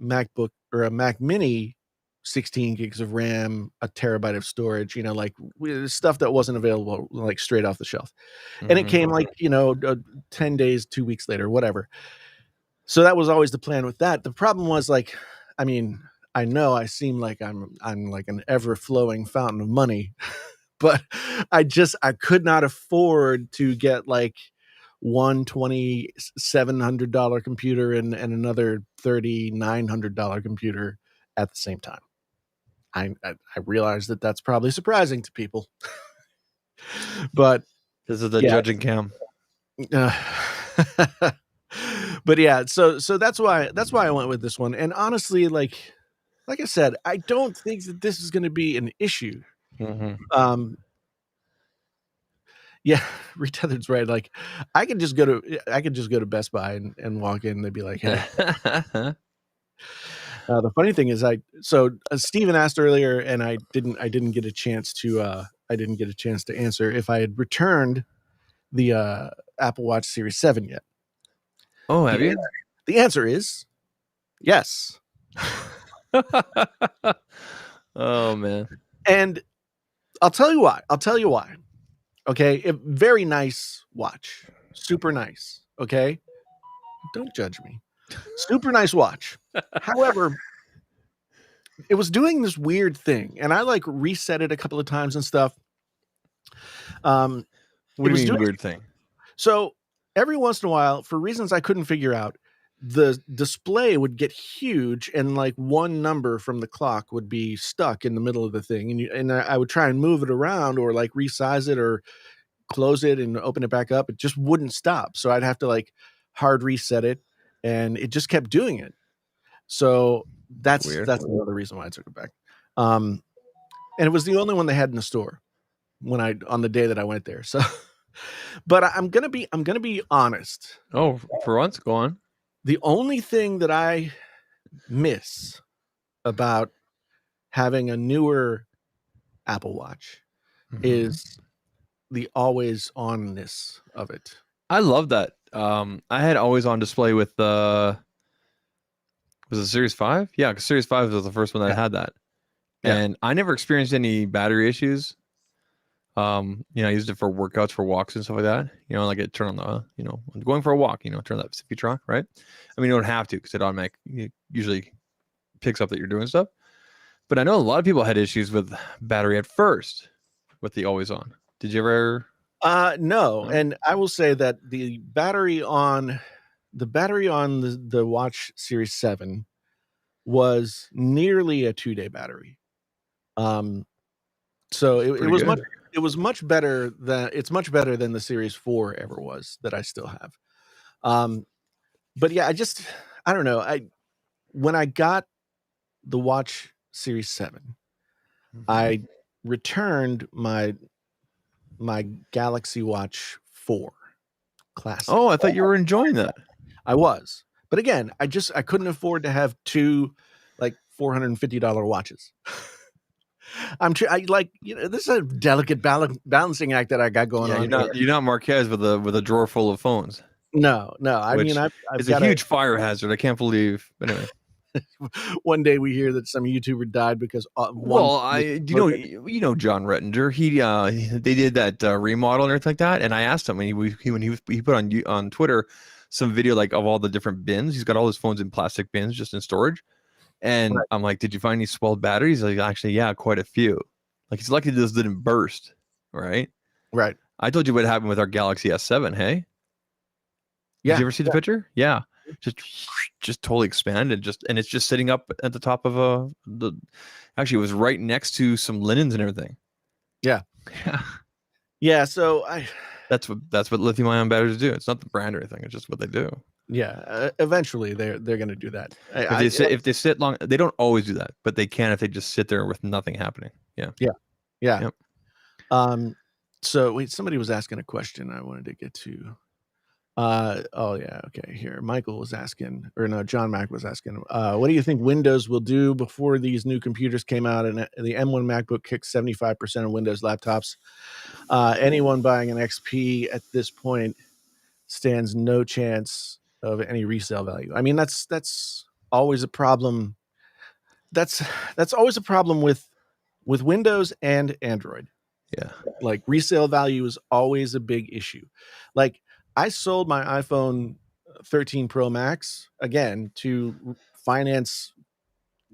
[SPEAKER 1] MacBook or a Mac Mini, 16 gigs of RAM, a terabyte of storage. Like stuff that wasn't available like straight off the shelf, and it came like 10 days, 2 weeks later, whatever. So that was always the plan with that. The problem was, like, I mean, I know I seem like I'm like an ever-flowing fountain of money, but I could not afford to get like one $2,700 computer and another $3,900 computer at the same time. I realize that that's probably surprising to people, but
[SPEAKER 2] this is the judging cam.
[SPEAKER 1] But yeah, so that's why I went with this one. And honestly, like I said, I don't think that this is going to be an issue. Yeah, Retethered's right. Like I could just go to Best Buy and walk in, and they'd be like, "Hey." The funny thing is, Steven asked earlier, and I didn't get a chance to answer if I had returned the Apple Watch Series 7 yet.
[SPEAKER 2] Oh, have you?
[SPEAKER 1] The answer is yes.
[SPEAKER 2] Oh man.
[SPEAKER 1] And I'll tell you why. Okay, a very nice watch. Super nice. Okay? Don't judge me. Super nice watch. However, it was doing this weird thing, and I like reset it a couple of times and stuff.
[SPEAKER 2] What
[SPEAKER 1] It
[SPEAKER 2] do you
[SPEAKER 1] was
[SPEAKER 2] mean
[SPEAKER 1] doing
[SPEAKER 2] weird thing?
[SPEAKER 1] so every once in a while, for reasons I couldn't figure out, the display would get huge, and like one number from the clock would be stuck in the middle of the thing, and I would try and move it around or like resize it or close it and open it back up. It just wouldn't stop, so I'd have to like hard reset it, and it just kept doing it. So
[SPEAKER 2] Weird.
[SPEAKER 1] that's another reason why I took it back. Um, and it was the only one they had in the store when I on the day that I went there. So, but I'm gonna be honest.
[SPEAKER 2] Oh, for once, go on.
[SPEAKER 1] The only thing that I miss about having a newer Apple Watch is the always onness of it.
[SPEAKER 2] I love that. I had always on display with the was it Series 5? Yeah, because Series 5 was the first one that
[SPEAKER 1] Yeah.
[SPEAKER 2] had that.
[SPEAKER 1] Yeah.
[SPEAKER 2] And I never experienced any battery issues. I used it for workouts, for walks and stuff like that. Like it turn on the, when going for a walk, turn that feature on, right? I mean, you don't have to because it automatically usually picks up that you're doing stuff. But I know a lot of people had issues with battery at first with the always on. Did you ever?
[SPEAKER 1] No,
[SPEAKER 2] No?
[SPEAKER 1] and I will say that the battery on the Watch Series 7 was nearly a 2-day battery. So
[SPEAKER 2] It's
[SPEAKER 1] it
[SPEAKER 2] pretty
[SPEAKER 1] was
[SPEAKER 2] good.
[SPEAKER 1] much better than the Series 4 ever was that I still have. But yeah, I don't know. When I got the Watch Series 7, I returned my Galaxy Watch 4 Classic.
[SPEAKER 2] Oh, I thought you were enjoying that.
[SPEAKER 1] I was. But again, I couldn't afford to have two like $450 watches. I like, this is a delicate balancing act that I got going
[SPEAKER 2] Yeah,
[SPEAKER 1] on here.
[SPEAKER 2] you're not Marquez with a drawer full of phones,
[SPEAKER 1] No. I mean,
[SPEAKER 2] which
[SPEAKER 1] I've
[SPEAKER 2] is a
[SPEAKER 1] got
[SPEAKER 2] huge fire hazard. I can't believe. Anyway,
[SPEAKER 1] one day we hear that some YouTuber died because one
[SPEAKER 2] well, John Rettinger. They did that remodel and everything like that. And I asked him when he put on Twitter some video like of all the different bins. He's got all his phones in plastic bins just in storage. And
[SPEAKER 1] Right.
[SPEAKER 2] I'm like, did you find any swelled batteries? Like, actually, yeah, quite a few. Like, he's lucky this didn't burst, right?
[SPEAKER 1] Right.
[SPEAKER 2] I told you what happened with our Galaxy S7. Hey, did
[SPEAKER 1] Yeah.
[SPEAKER 2] you ever see the picture? Yeah, just totally expanded. And it's just sitting up at the top of Actually, it was right next to some linens and everything.
[SPEAKER 1] Yeah.
[SPEAKER 2] Yeah,
[SPEAKER 1] Yeah. So
[SPEAKER 2] that's what lithium ion batteries do. It's not the brand or anything. It's just what they do.
[SPEAKER 1] eventually they're going to do that.
[SPEAKER 2] If they sit long, they don't always do that, but they can if they just sit there with nothing happening. Yeah.
[SPEAKER 1] Yeah.
[SPEAKER 2] Yep.
[SPEAKER 1] So wait, somebody was asking a question I wanted to get to. Oh yeah, okay. Here, Michael was asking, or no, John Mack was asking, what do you think Windows will do before these new computers came out? And the M1 MacBook kicks 75% of Windows laptops. Anyone buying an XP at this point stands no chance of any resale value. I mean, that's always a problem. That's always a problem with Windows and Android.
[SPEAKER 2] Yeah.
[SPEAKER 1] Like resale value is always a big issue. Like I sold my iPhone 13 Pro Max again to finance,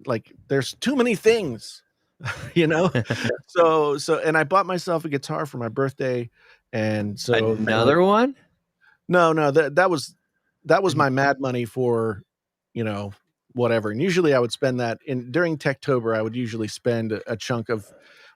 [SPEAKER 1] like there's too many things, you know? And I bought myself a guitar for my birthday. And so
[SPEAKER 2] Another one?
[SPEAKER 1] no, that was my mad money for, you know, whatever. And usually I would spend that during Techtober, I would usually spend a chunk of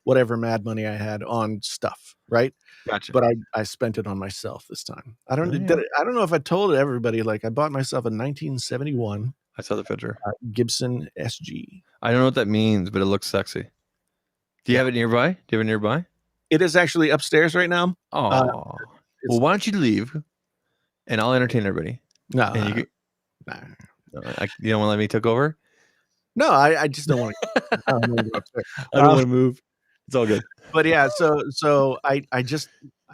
[SPEAKER 1] whatever mad money I had on stuff, right?
[SPEAKER 2] Gotcha.
[SPEAKER 1] But I spent it on myself this time. I don't
[SPEAKER 2] Yeah.
[SPEAKER 1] I don't know if I told everybody, like I bought myself a 1971
[SPEAKER 2] I saw the picture.
[SPEAKER 1] Gibson SG.
[SPEAKER 2] I don't know what that means, but it looks sexy. Do you have it nearby? Do you have it nearby?
[SPEAKER 1] It is actually upstairs right now.
[SPEAKER 2] Oh, well, why don't you leave, and I'll entertain everybody.
[SPEAKER 1] No,
[SPEAKER 2] And you
[SPEAKER 1] nah.
[SPEAKER 2] you don't want to let me take over?
[SPEAKER 1] No, I just don't want to. I don't want to go upstairs.
[SPEAKER 2] I don't want to move. It's all good.
[SPEAKER 1] But yeah, so I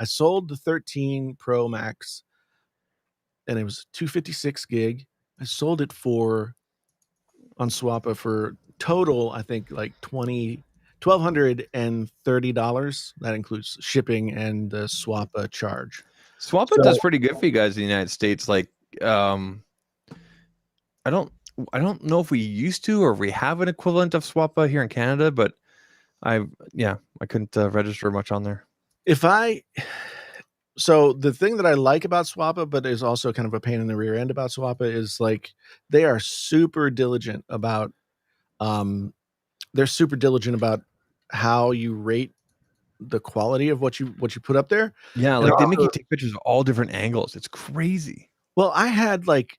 [SPEAKER 1] sold the 13 Pro Max, and it was 256 gig. I sold it on Swappa for total, I think like $1,230. That includes shipping and the Swappa charge.
[SPEAKER 2] Swappa does pretty good for you guys in the United States. Like, I don't I don't know if we used to or if we have an equivalent of Swappa here in Canada, but I couldn't register much on there.
[SPEAKER 1] If I So the thing that I like about Swappa, but is also kind of a pain in the rear end about Swappa, is like they are super diligent about um they're super diligent about how you rate the quality of what you put up there.
[SPEAKER 2] Yeah,
[SPEAKER 1] And
[SPEAKER 2] like they make
[SPEAKER 1] also,
[SPEAKER 2] you take pictures of all different angles. It's crazy.
[SPEAKER 1] well, I had like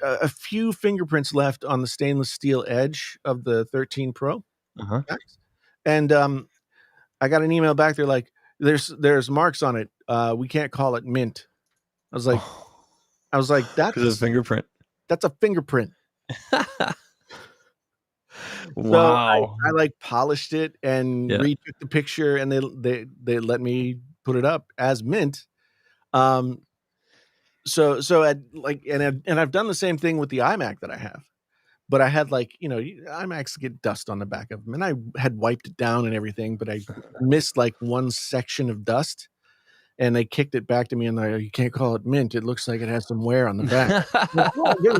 [SPEAKER 1] a few fingerprints left on the stainless steel edge of the 13 Pro
[SPEAKER 2] Uh-huh.
[SPEAKER 1] Max, and I got an email back. They're like, "There's marks on it. We can't call it mint." I was like,
[SPEAKER 2] Oh,
[SPEAKER 1] I was like,
[SPEAKER 2] because of fingerprint.
[SPEAKER 1] that's a fingerprint. So
[SPEAKER 2] Wow.
[SPEAKER 1] I like polished it and
[SPEAKER 2] Yeah.
[SPEAKER 1] retook the picture, and they let me put it up as mint. Um, so at like, and I've done the same thing with the iMac that I have, but I had like, iMacs get dust on the back of them, and I had wiped it down and everything, but I missed like one section of dust, and they kicked it back to me, and they're like, "You can't call it mint. It looks like it has some wear on the back." Like, "Yeah, yeah."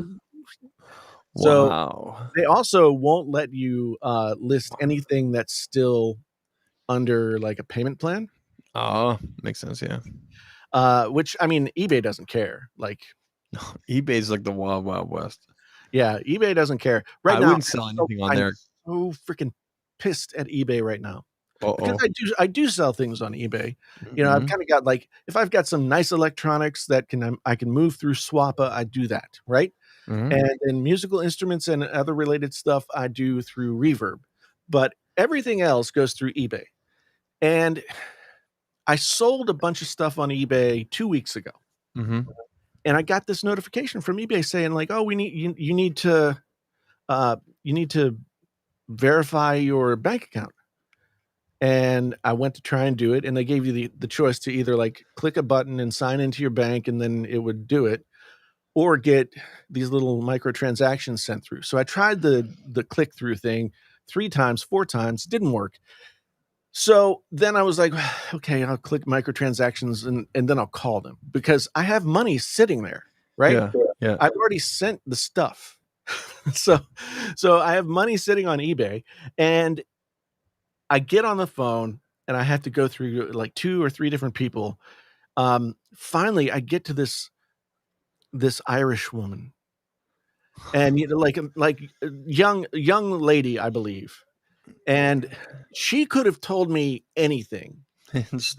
[SPEAKER 1] So
[SPEAKER 2] Wow.
[SPEAKER 1] they also won't let you list anything that's still under like a payment plan,
[SPEAKER 2] Oh, makes sense. Yeah.
[SPEAKER 1] which I mean, eBay doesn't care. Like,
[SPEAKER 2] eBay's like the wild, wild west.
[SPEAKER 1] yeah, eBay doesn't care. Right
[SPEAKER 2] I
[SPEAKER 1] now,
[SPEAKER 2] wouldn't sell anything on
[SPEAKER 1] I'm
[SPEAKER 2] there.
[SPEAKER 1] so freaking pissed at eBay right now because
[SPEAKER 2] Uh-oh.
[SPEAKER 1] I do sell things on eBay. I've
[SPEAKER 2] Mhm.
[SPEAKER 1] kind of got like if I've got some nice electronics that I can move through Swappa, I do that, right?
[SPEAKER 2] Mhm.
[SPEAKER 1] And then musical instruments and other related stuff I do through Reverb, but everything else goes through eBay. And I sold a bunch of stuff on eBay 2 weeks ago,
[SPEAKER 2] Mhm.
[SPEAKER 1] and I got this notification from eBay saying like, "Oh, we need you need to you need to verify your bank account." And I went to try and do it, and they gave you the choice to either like click a button and sign into your bank, and then it would do it, or get these little microtransactions sent through. So I tried the click through thing 3 times, 4 times, didn't work. So then I was like, okay, I'll click microtransactions and then I'll call them because I have money sitting there, right?
[SPEAKER 2] Yeah. Yeah.
[SPEAKER 1] I've already sent the stuff. so so I have money sitting on eBay, and I get on the phone and I have to go through like 2 or 3 different people. Finally I get to this Irish woman, and young lady, I believe. And she could have told me anything.
[SPEAKER 2] Just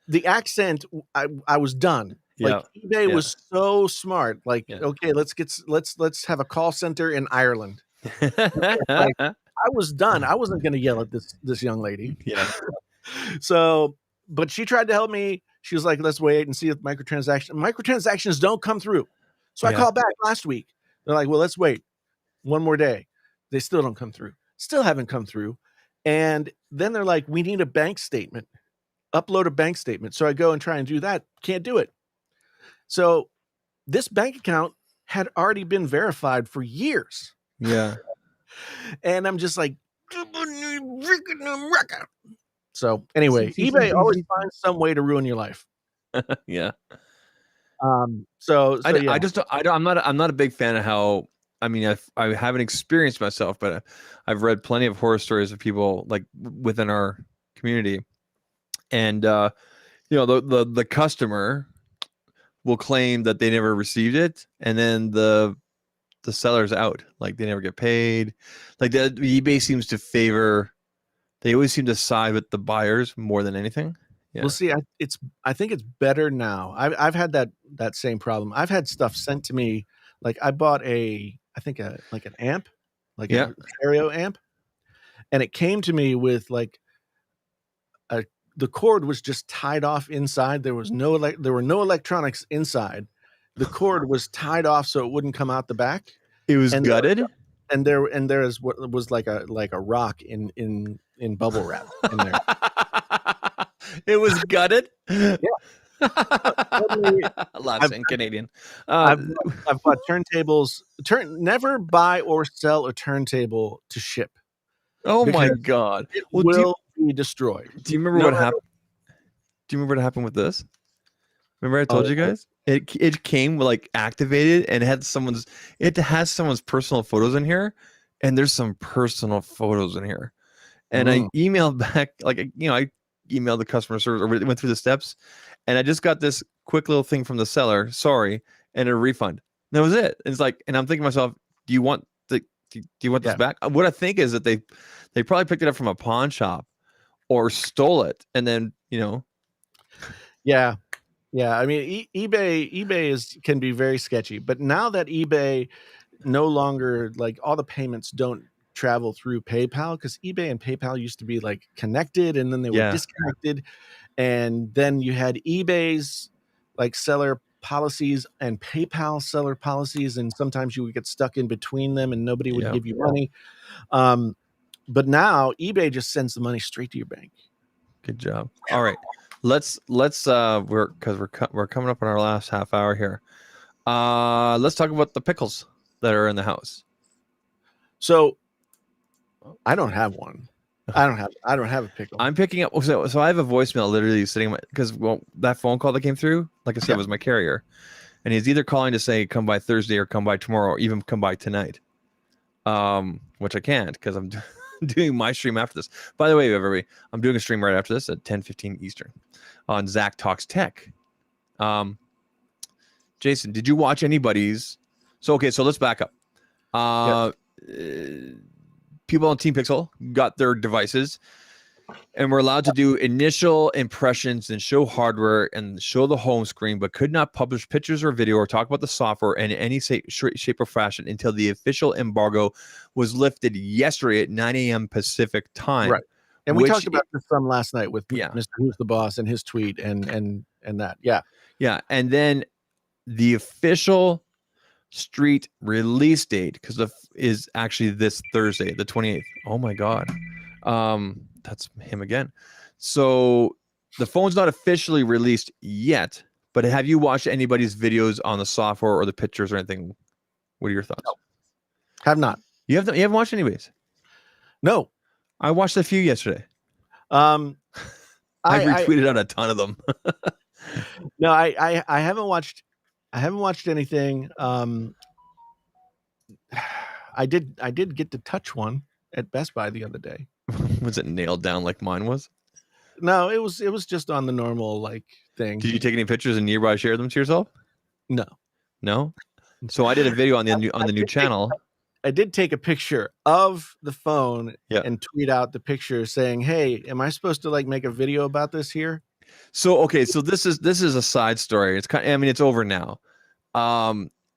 [SPEAKER 1] The accent, I was done. Like,
[SPEAKER 2] yeah.
[SPEAKER 1] eBay
[SPEAKER 2] Yeah.
[SPEAKER 1] was so smart. Like,
[SPEAKER 2] Yeah.
[SPEAKER 1] "Okay, let's have a call center in Ireland." Like, I was done. I wasn't gonna yell at this young lady.
[SPEAKER 2] Yeah.
[SPEAKER 1] So, but she tried to help me. She was like, "Let's wait and see if microtransactions don't come through." So I
[SPEAKER 2] Yeah.
[SPEAKER 1] called back last week. They're like, "Well, let's wait one more day." They still don't come through. Still haven't come through. And then they're like, "We need a bank statement. Upload a bank statement." So I go and try and do that. Can't do it. So this bank account had already been verified for years.
[SPEAKER 2] Yeah.
[SPEAKER 1] And I'm just like, so anyway, eBay always finds some way to ruin your life.
[SPEAKER 2] Yeah.
[SPEAKER 1] So yeah.
[SPEAKER 2] I just I'm not a big fan of how I mean I haven't experienced myself, but I've read plenty of horror stories of people like within our community, and the customer will claim that they never received it, and then the seller's out, like they never get paid. Like the eBay seems to favor, they always seem to side with the buyers more than anything.
[SPEAKER 1] Well,
[SPEAKER 2] Yeah.
[SPEAKER 1] see, I think it's better now. I've had that same problem. I've had stuff sent to me. Like I bought I think like an amp, like
[SPEAKER 2] Yeah.
[SPEAKER 1] a stereo amp, and it came to me with like a the cord was just tied off inside. There were no electronics inside. The cord was tied off so it wouldn't come out the back,
[SPEAKER 2] It was
[SPEAKER 1] and
[SPEAKER 2] gutted.
[SPEAKER 1] there is what was like a rock in bubble wrap in there.
[SPEAKER 2] It was gutted.
[SPEAKER 1] Yeah, totally.
[SPEAKER 2] Laughs
[SPEAKER 1] I've
[SPEAKER 2] in Canadian.
[SPEAKER 1] I've I've bought turntables. Never buy or sell a turntable to ship
[SPEAKER 2] Oh my
[SPEAKER 1] because
[SPEAKER 2] god.
[SPEAKER 1] it
[SPEAKER 2] Well,
[SPEAKER 1] will be destroyed.
[SPEAKER 2] do you remember
[SPEAKER 1] No
[SPEAKER 2] what
[SPEAKER 1] matter.
[SPEAKER 2] happened? Do you remember what happened with this? Remember I told
[SPEAKER 1] Oh,
[SPEAKER 2] you guys? It came like activated and it has someone's personal photos in here, and there's some personal photos in here. And I
[SPEAKER 1] Mm,
[SPEAKER 2] emailed back, like, I emailed the customer service, or went through the steps, and I just got this quick little thing from the seller, sorry, and a refund. And that was it. It's like, and I'm thinking to myself, do you want this
[SPEAKER 1] yeah,
[SPEAKER 2] back? What I think is that they probably picked it up from a pawn shop or stole it, and then
[SPEAKER 1] yeah, yeah. I mean, eBay can be very sketchy, but now that eBay no longer, like, all the payments don't travel through PayPal, because eBay and PayPal used to be like connected, and then they were
[SPEAKER 2] yeah,
[SPEAKER 1] disconnected, and then you had eBay's like seller policies and PayPal seller policies, and sometimes you would get stuck in between them and nobody would
[SPEAKER 2] yeah.
[SPEAKER 1] give you money. Um, but now eBay just sends the money straight to your bank.
[SPEAKER 2] Good job. All right, let's we're coming up on our last half hour here. Let's talk about the pickles that are in the house.
[SPEAKER 1] So I don't have one. I don't have a pickle.
[SPEAKER 2] I'm picking up. So I have a voicemail literally sitting because that phone call that came through, like I said,
[SPEAKER 1] Yeah.
[SPEAKER 2] was my carrier, and he's either calling to say come by Thursday or come by tomorrow or even come by tonight. Which I can't because I'm doing my stream after this. By the way, everybody, I'm doing a stream right after this at 10:15 Eastern on Zach Talks Tech. Jason, did you watch anybody's? So let's back up. People on Team Pixel got their devices and were allowed to do initial impressions and show hardware and show the home screen, but could not publish pictures or video or talk about the software in any shape or fashion until the official embargo was lifted yesterday at 9 a.m. Pacific time.
[SPEAKER 1] Right. And we talked about this some last night with Mr. Who's the Boss and his tweet and that. Yeah.
[SPEAKER 2] Yeah. And then the official street release date, because is actually this Thursday, the 28th. Oh my God. That's him again. So the phone's not officially released yet, but have you watched anybody's videos on the software or the pictures or anything? What are your thoughts?
[SPEAKER 1] No, have not.
[SPEAKER 2] You haven't watched anyways?
[SPEAKER 1] No.
[SPEAKER 2] I watched a few yesterday.
[SPEAKER 1] I
[SPEAKER 2] retweeted out a ton of them.
[SPEAKER 1] No, I haven't watched anything. I did get to touch one at Best Buy the other day.
[SPEAKER 2] Was it nailed down like mine was?
[SPEAKER 1] No, it was just on the normal like thing.
[SPEAKER 2] Did you take any pictures and nearby share them to yourself? No. So I did a video on the new channel.
[SPEAKER 1] I did take a picture of the phone
[SPEAKER 2] and
[SPEAKER 1] tweet out the picture saying, "Hey, am I supposed to like make a video about this here?"
[SPEAKER 2] So so this is a side story. It's it's over now.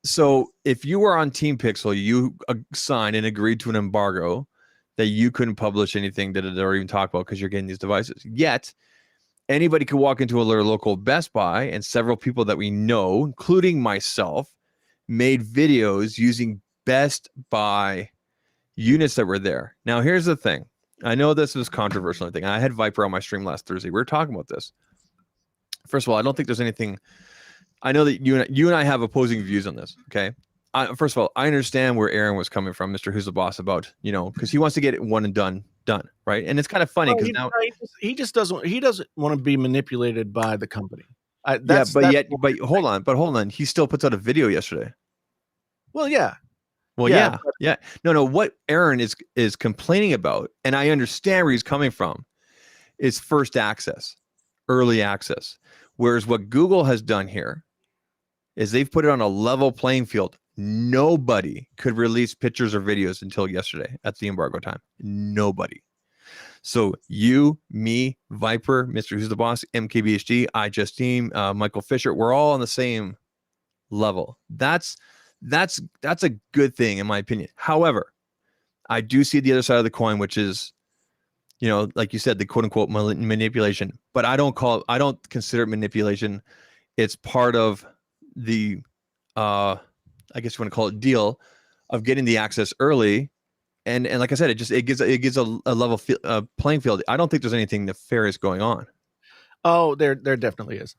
[SPEAKER 2] So if you were on Team Pixel, you signed and agreed to an embargo that you couldn't publish anything that or even talk about because you're getting these devices. Yet anybody could walk into a local Best Buy, and several people that we know, including myself, made videos using Best Buy units that were there. Now, here's the thing. I know this was controversial. I think I had Viper on my stream last Thursday. We were talking about this. First of all, I don't think there's anything. I know that you and I have opposing views on this. Okay. First of all, I understand where Aaron was coming from, Mr. Who's the Boss, about, because he wants to get it one and done, right? And it's kind of funny because now
[SPEAKER 1] he doesn't want to be manipulated by the company.
[SPEAKER 2] But hold on, he still puts out a video yesterday.
[SPEAKER 1] Well, yeah.
[SPEAKER 2] No. What Aaron is complaining about, and I understand where he's coming from, is first access, early access. Whereas what Google has done here is they've put it on a level playing field. Nobody could release pictures or videos until yesterday at the embargo time. Nobody. So you, me, Viper, Mr. Who's the Boss, MKBHD, iJustine, Michael Fisher, we're all on the same level. That's a good thing in my opinion. However, I do see the other side of the coin, which is, like you said, the quote unquote manipulation. But I don't consider it manipulation. It's part of the I guess you want to call it deal of getting the access early. And like I said, it gives a level playing field. I don't think there's anything nefarious going on.
[SPEAKER 1] Oh, there definitely is.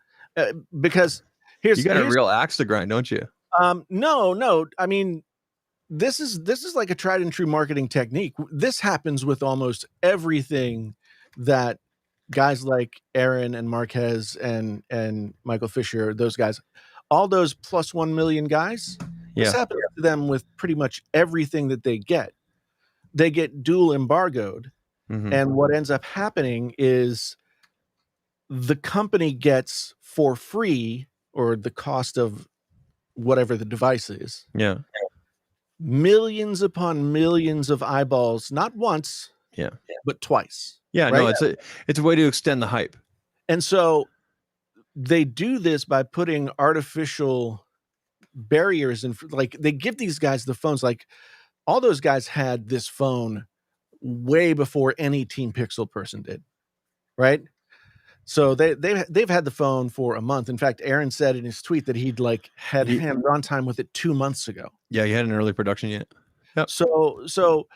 [SPEAKER 1] Because
[SPEAKER 2] you got a real axe to grind, don't you?
[SPEAKER 1] No. I mean, this is like a tried and true marketing technique. This happens with almost everything that guys like Aaron and Marquez and Michael Fisher, those guys, all those plus 1 million guys, this
[SPEAKER 2] Yeah.
[SPEAKER 1] happens to them with pretty much everything that they get. They get dual embargoed.
[SPEAKER 2] Mhm.
[SPEAKER 1] And what ends up happening is the company gets for free, or the cost of whatever the device is,
[SPEAKER 2] Yeah.
[SPEAKER 1] millions upon millions of eyeballs, not once,
[SPEAKER 2] Yeah.
[SPEAKER 1] but twice.
[SPEAKER 2] Yeah.
[SPEAKER 1] Right.
[SPEAKER 2] No, it's a way to extend the hype.
[SPEAKER 1] And so they do this by putting artificial barriers in, like they give these guys the phones. Like all those guys had this phone way before any Team Pixel person did, right? So they've had the phone for a month. In fact, Aaron said in his tweet that he'd like had hands-on time with it 2 months ago.
[SPEAKER 2] Yeah, you had an early production yet. Yep.
[SPEAKER 1] So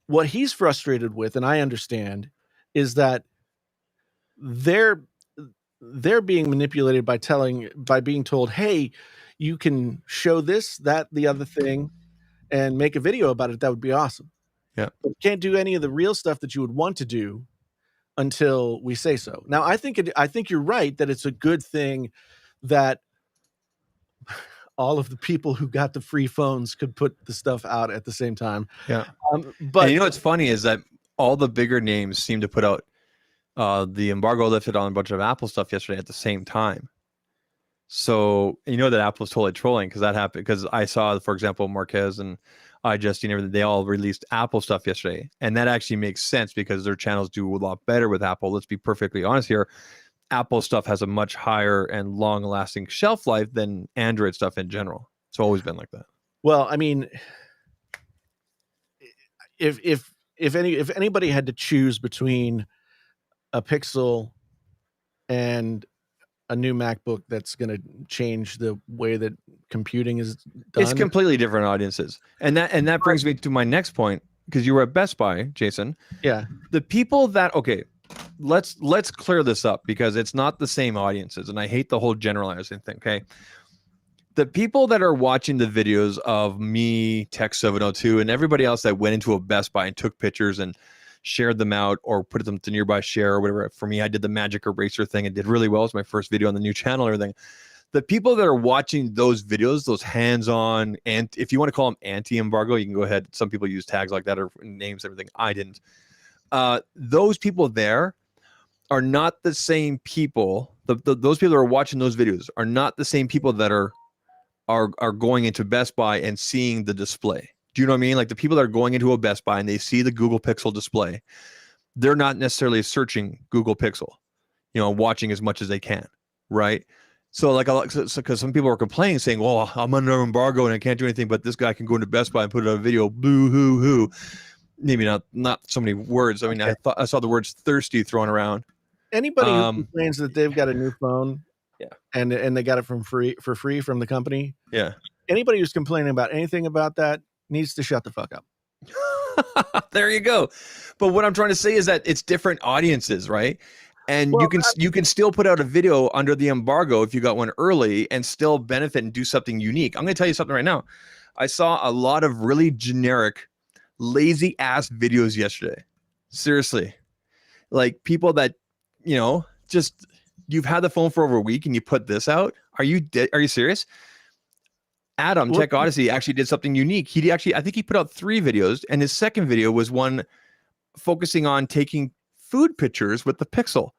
[SPEAKER 1] what he's frustrated with, and I understand, is that they're being manipulated by being told, hey, you can show this, that, the other thing, and make a video about it. That would be awesome.
[SPEAKER 2] Yeah.
[SPEAKER 1] But you can't do any of the real stuff that you would want to do until we say so. Now, I think you're right that it's a good thing that all of the people who got the free phones could put the stuff out at the same time.
[SPEAKER 2] Yeah.
[SPEAKER 1] But
[SPEAKER 2] and you know what's funny is that all the bigger names seem to put out the embargo lifted on a bunch of Apple stuff yesterday at the same time. So you know that Apple's totally trolling because that happened, because I saw, for example, Marquez and iJustine, everything, they all released Apple stuff yesterday. And that actually makes sense because their channels do a lot better with Apple. Let's be perfectly honest here. Apple stuff has a much higher and long lasting shelf life than Android stuff in general. It's always been like that.
[SPEAKER 1] Well, I mean, if anybody had to choose between a Pixel and a new MacBook that's going to change the way that computing is done,
[SPEAKER 2] it's completely different audiences. And that brings me to my next point, because you were at Best Buy, Jason.
[SPEAKER 1] Yeah.
[SPEAKER 2] The people that, okay, let's clear this up, because it's not the same audiences, and I hate the whole generalizing thing. Okay, the people that are watching the videos of me, Tech 702, and everybody else that went into a Best Buy and took pictures and shared them out or put them to nearby share or whatever. For me, I did the magic eraser thing and did really well. It's my first video on the new channel and everything. The people that are watching those videos, those hands-on, and if you want to call them anti-embargo, you can go ahead. Some people use tags like that or names, everything. I didn't. Those people there are not the same people. Those people that are watching those videos are not the same people that are going into Best Buy and seeing the display. Do you know what I mean? Like the people that are going into a Best Buy and they see the Google Pixel display, they're not necessarily searching Google Pixel, watching as much as they can, right? So like, because some people are complaining, saying, "Well, I'm under embargo and I can't do anything," but this guy can go into Best Buy and put out a video. Boo hoo hoo. Maybe not so many words. I mean, okay. I saw the words thirsty thrown around.
[SPEAKER 1] Anybody who complains that they've got a new phone,
[SPEAKER 2] yeah,
[SPEAKER 1] and they got it for free from the company,
[SPEAKER 2] yeah.
[SPEAKER 1] Anybody who's complaining about anything about that needs to shut the fuck up.
[SPEAKER 2] There you go. But what I'm trying to say is that it's different audiences, right? And you can still put out a video under the embargo if you got one early and still benefit and do something unique. I'm going to tell you something right now. I saw a lot of really generic, lazy ass videos yesterday. Seriously. Like people that, just you've had the phone for over a week and you put this out. Are you serious? Adam, Tech Odyssey, actually did something unique. I think he put out 3 videos, and his second video was one focusing on taking food pictures with the Pixel.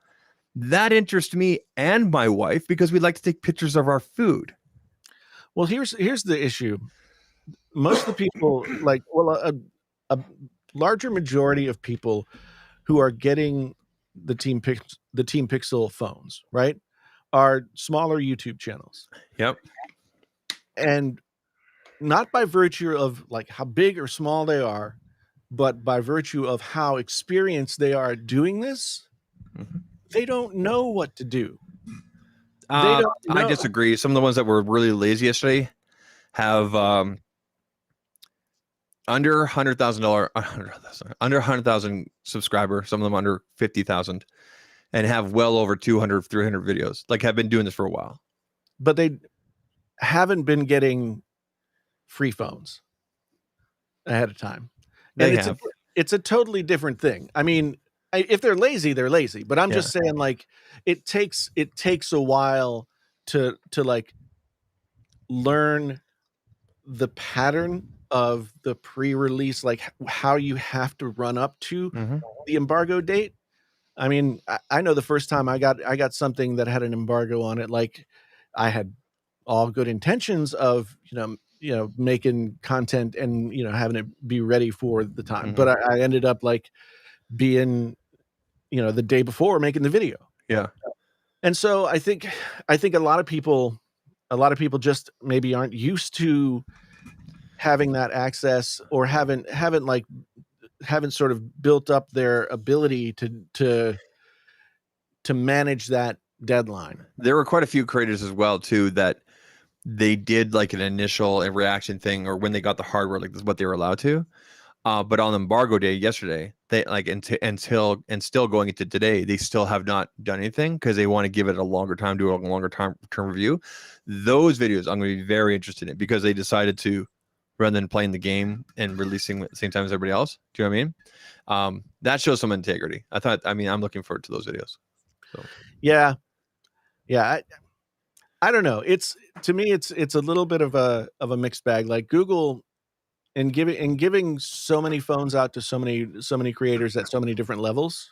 [SPEAKER 2] That interests me and my wife because we like to take pictures of our food.
[SPEAKER 1] Well, here's the issue. Most of the people, a larger majority of people who are getting the Team Pixel phones, right, are smaller YouTube channels.
[SPEAKER 2] Yep.
[SPEAKER 1] And not by virtue of like how big or small they are, but by virtue of how experienced they are doing this, they don't know what to do.
[SPEAKER 2] I disagree. Some of the ones that were really lazy yesterday have under $100,000 subscriber. Some of them under 50,000, and have well over 200, 300 videos. Like have been doing this for a while,
[SPEAKER 1] but they haven't been getting free phones ahead of time. And it's a totally different thing. I mean, if they're lazy, they're lazy. But I'm just saying, like, it takes a while to like learn the pattern of the pre-release, like how you have to run up to the embargo date. I mean, I know the first time I got something that had an embargo on it, like I had all good intentions of making content and having it be ready for the time, but I ended up like being the day before making the video.
[SPEAKER 2] Yeah.
[SPEAKER 1] And so I think a lot of people just maybe aren't used to having that access, or haven't sort of built up their ability to manage that deadline.
[SPEAKER 2] There were quite a few creators as well too that they did like an initial reaction thing, or when they got the hardware, like this is what they were allowed to. But on embargo day yesterday, they like until and still going into today, they still have not done anything because they want to give it a longer time, do a longer term review. Those videos I'm going to be very interested in, because they decided to, rather than playing the game and releasing at the same time as everybody else. Do you know what I mean? That shows some integrity. I'm looking forward to those videos. So.
[SPEAKER 1] Yeah. I don't know. It's, to me, it's a little bit of a mixed bag. Like Google, and giving so many phones out to so many creators at so many different levels.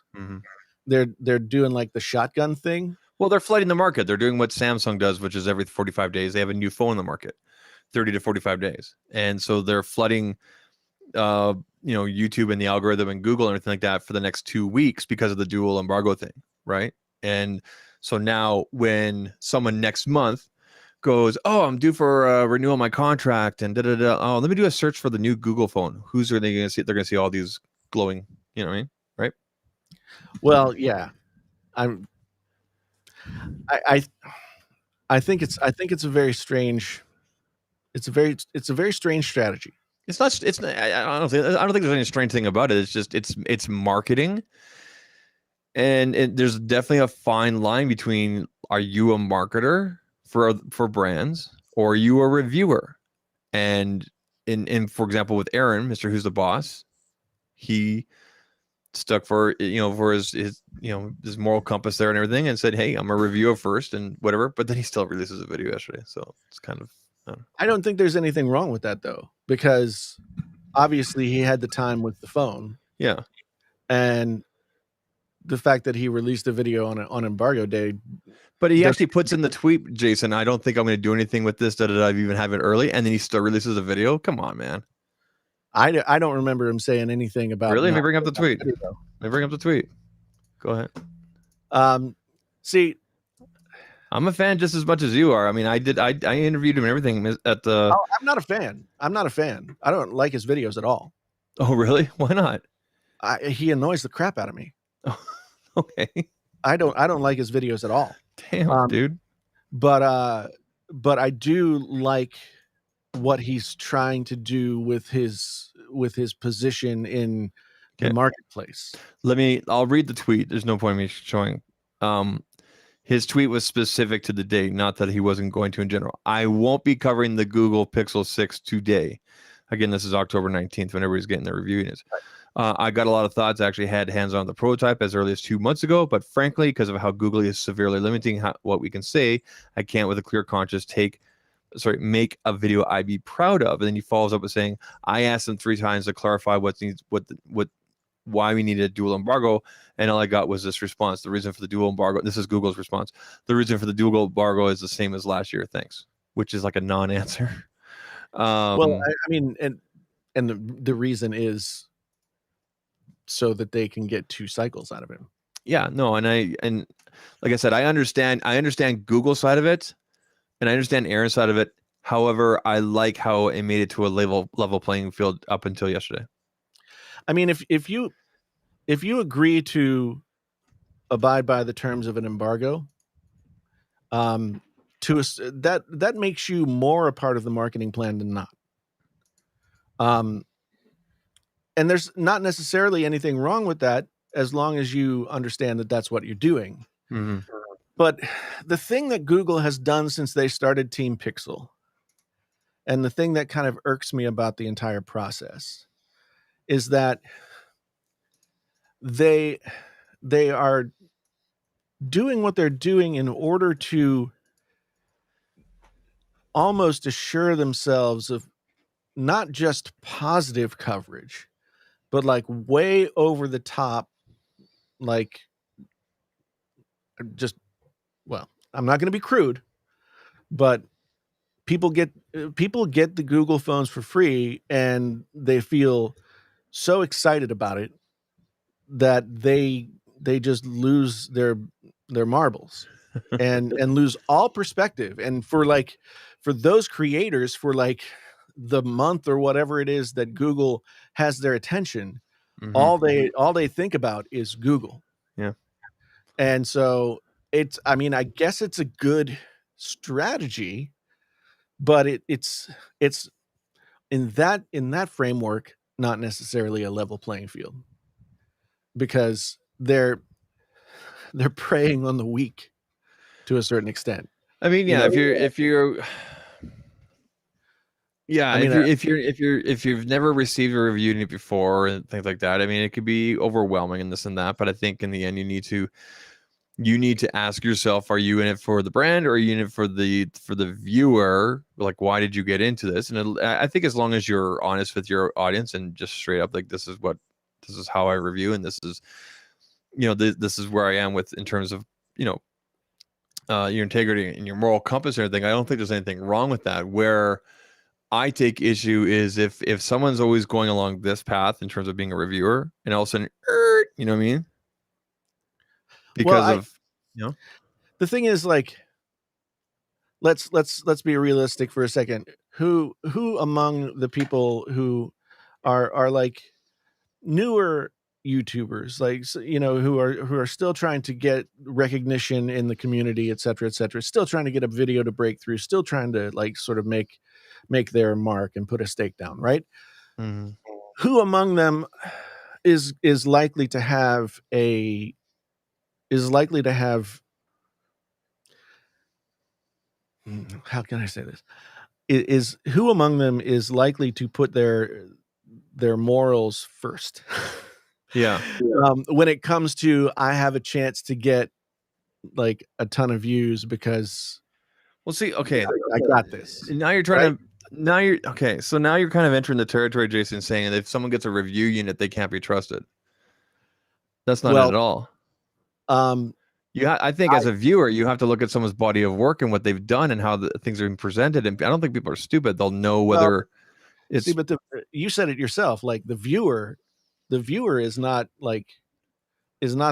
[SPEAKER 1] They're doing like the shotgun thing.
[SPEAKER 2] Well, they're flooding the market. They're doing what Samsung does, which is every 45 days they have a new phone in the market, 30 to 45 days, and so they're flooding YouTube and the algorithm and Google and everything like that for the next 2 weeks because of the dual embargo thing, right? And so now when someone next month goes, oh, I'm due for a renewal of my contract, and oh, let me do a search for the new Google phone. Who's are they going to see? They're going to see all these glowing, you know what I mean? Right?
[SPEAKER 1] Well, yeah. I think it's a very strange, it's a very strange strategy.
[SPEAKER 2] It's not. It's not. I don't think there's any strange thing about it. It's just it's marketing, and there's definitely a fine line between, are you a marketer for brands, or are you a reviewer? And in for example with Aaron, Mr. Who's the Boss, he stuck for his moral compass there and everything, and said, hey, I'm a reviewer first and whatever, but then he still releases a video yesterday, so it's kind of
[SPEAKER 1] I don't think there's anything wrong with that though, because obviously he had the time with the phone.
[SPEAKER 2] Yeah.
[SPEAKER 1] And the fact that he released a video on embargo day,
[SPEAKER 2] but he actually puts in the tweet, Jason, I don't think I'm going to do anything with this, I've even have it early, and then he still releases a video. Come on, man.
[SPEAKER 1] I don't remember him saying anything about.
[SPEAKER 2] Really? Let me bring up the tweet. Go ahead.
[SPEAKER 1] See,
[SPEAKER 2] I'm a fan just as much as you are. I mean, I interviewed him and everything at the.
[SPEAKER 1] Oh, I'm not a fan. I don't like his videos at all.
[SPEAKER 2] Oh, really? Why not?
[SPEAKER 1] He annoys the crap out of me.
[SPEAKER 2] Oh, okay.
[SPEAKER 1] I don't like his videos at all.
[SPEAKER 2] Damn, dude.
[SPEAKER 1] But I do like what he's trying to do with his position in the marketplace.
[SPEAKER 2] I'll read the tweet. There's no point in me showing. His tweet was specific to the day, not that he wasn't going to in general. I won't be covering the Google Pixel 6 today. Again, this is October 19th when everybody's getting their review units. I got a lot of thoughts. I actually had hands-on the prototype as early as 2 months ago, but frankly, because of how Google is severely limiting what we can say, I can't with a clear conscience make a video I'd be proud of. And then he follows up with saying, I asked them 3 times to clarify why we needed a dual embargo, and all I got was this response. The reason for the dual embargo, this is Google's response, the reason for the dual embargo is the same as last year, thanks, which is like a non-answer.
[SPEAKER 1] Well, I mean, and the reason is so that they can get 2 cycles out of him.
[SPEAKER 2] Yeah, no, and like I said, I understand Google's side of it, and I understand Aaron's side of it. However, I like how it made it to a level playing field up until yesterday.
[SPEAKER 1] I mean, if you agree to abide by the terms of an embargo, that makes you more a part of the marketing plan than not. And there's not necessarily anything wrong with that as long as you understand that that's what you're doing.
[SPEAKER 2] Mm-hmm.
[SPEAKER 1] But the thing that Google has done since they started Team Pixel, and the thing that kind of irks me about the entire process, is that they are doing what they're doing in order to almost assure themselves of not just positive coverage, but like way over the top, like just, well, I'm not going to be crude, but people get the Google phones for free and they feel so excited about it that they just lose their marbles and lose all perspective. And for those creators, for like the month or whatever it is that Google has their attention, all they think about is Google.
[SPEAKER 2] Yeah.
[SPEAKER 1] And so I mean, I guess it's a good strategy, but it's in that framework not necessarily a level playing field, because they're preying on the weak to a certain extent.
[SPEAKER 2] I mean, yeah, if you're yeah,
[SPEAKER 1] I mean,
[SPEAKER 2] if you've never received a review unit before and things like that, I mean, it could be overwhelming and this and that, but I think in the end you need to ask yourself, are you in it for the brand or are you in it for the viewer? Like, why did you get into this? And I think as long as you're honest with your audience and just straight up, like, this is how I review, and this is, this is where I am with in terms of, your integrity and your moral compass and everything. I don't think there's anything wrong with that. Where I take issue is if someone's always going along this path in terms of being a reviewer, and all of a sudden, you know what I mean? Because
[SPEAKER 1] the thing is, like, let's be realistic for a second. Who among the people who are like newer YouTubers, like, who are still trying to get recognition in the community, et cetera, still trying to get a video to break through, still trying to like sort of make their mark and put a stake down, right?
[SPEAKER 2] Mm-hmm.
[SPEAKER 1] Who among them is likely to have how can I say this? Is who among them is likely to put their morals first?
[SPEAKER 2] Yeah.
[SPEAKER 1] When it comes to, I have a chance to get like a ton of views because,
[SPEAKER 2] well, see, okay,
[SPEAKER 1] I got this.
[SPEAKER 2] Now you're trying to. Now you're okay. So now you're kind of entering the territory, Jason, saying that if someone gets a review unit, they can't be trusted. That's not it at all. I think as a viewer, you have to look at someone's body of work and what they've done and how things are being presented. And I don't think people are stupid. They'll know whether it's.
[SPEAKER 1] See, but you said it yourself. Like the viewer is not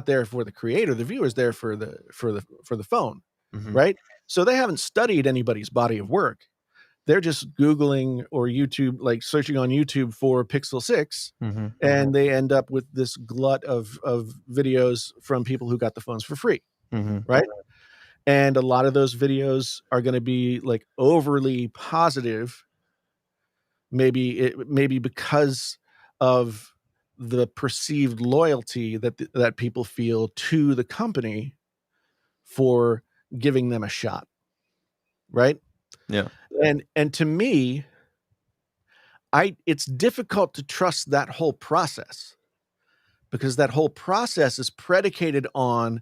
[SPEAKER 1] there for the creator. The viewer is there for the phone, right? So they haven't studied anybody's body of work. They're just Googling or YouTube, like searching on YouTube for Pixel 6, and they end up with this glut of videos from people who got the phones for free, right? And a lot of those videos are going to be like overly positive, maybe because of the perceived loyalty that people feel to the company for giving them a shot, right?
[SPEAKER 2] Yeah.
[SPEAKER 1] And to me, it's difficult to trust that whole process, because that whole process is predicated on,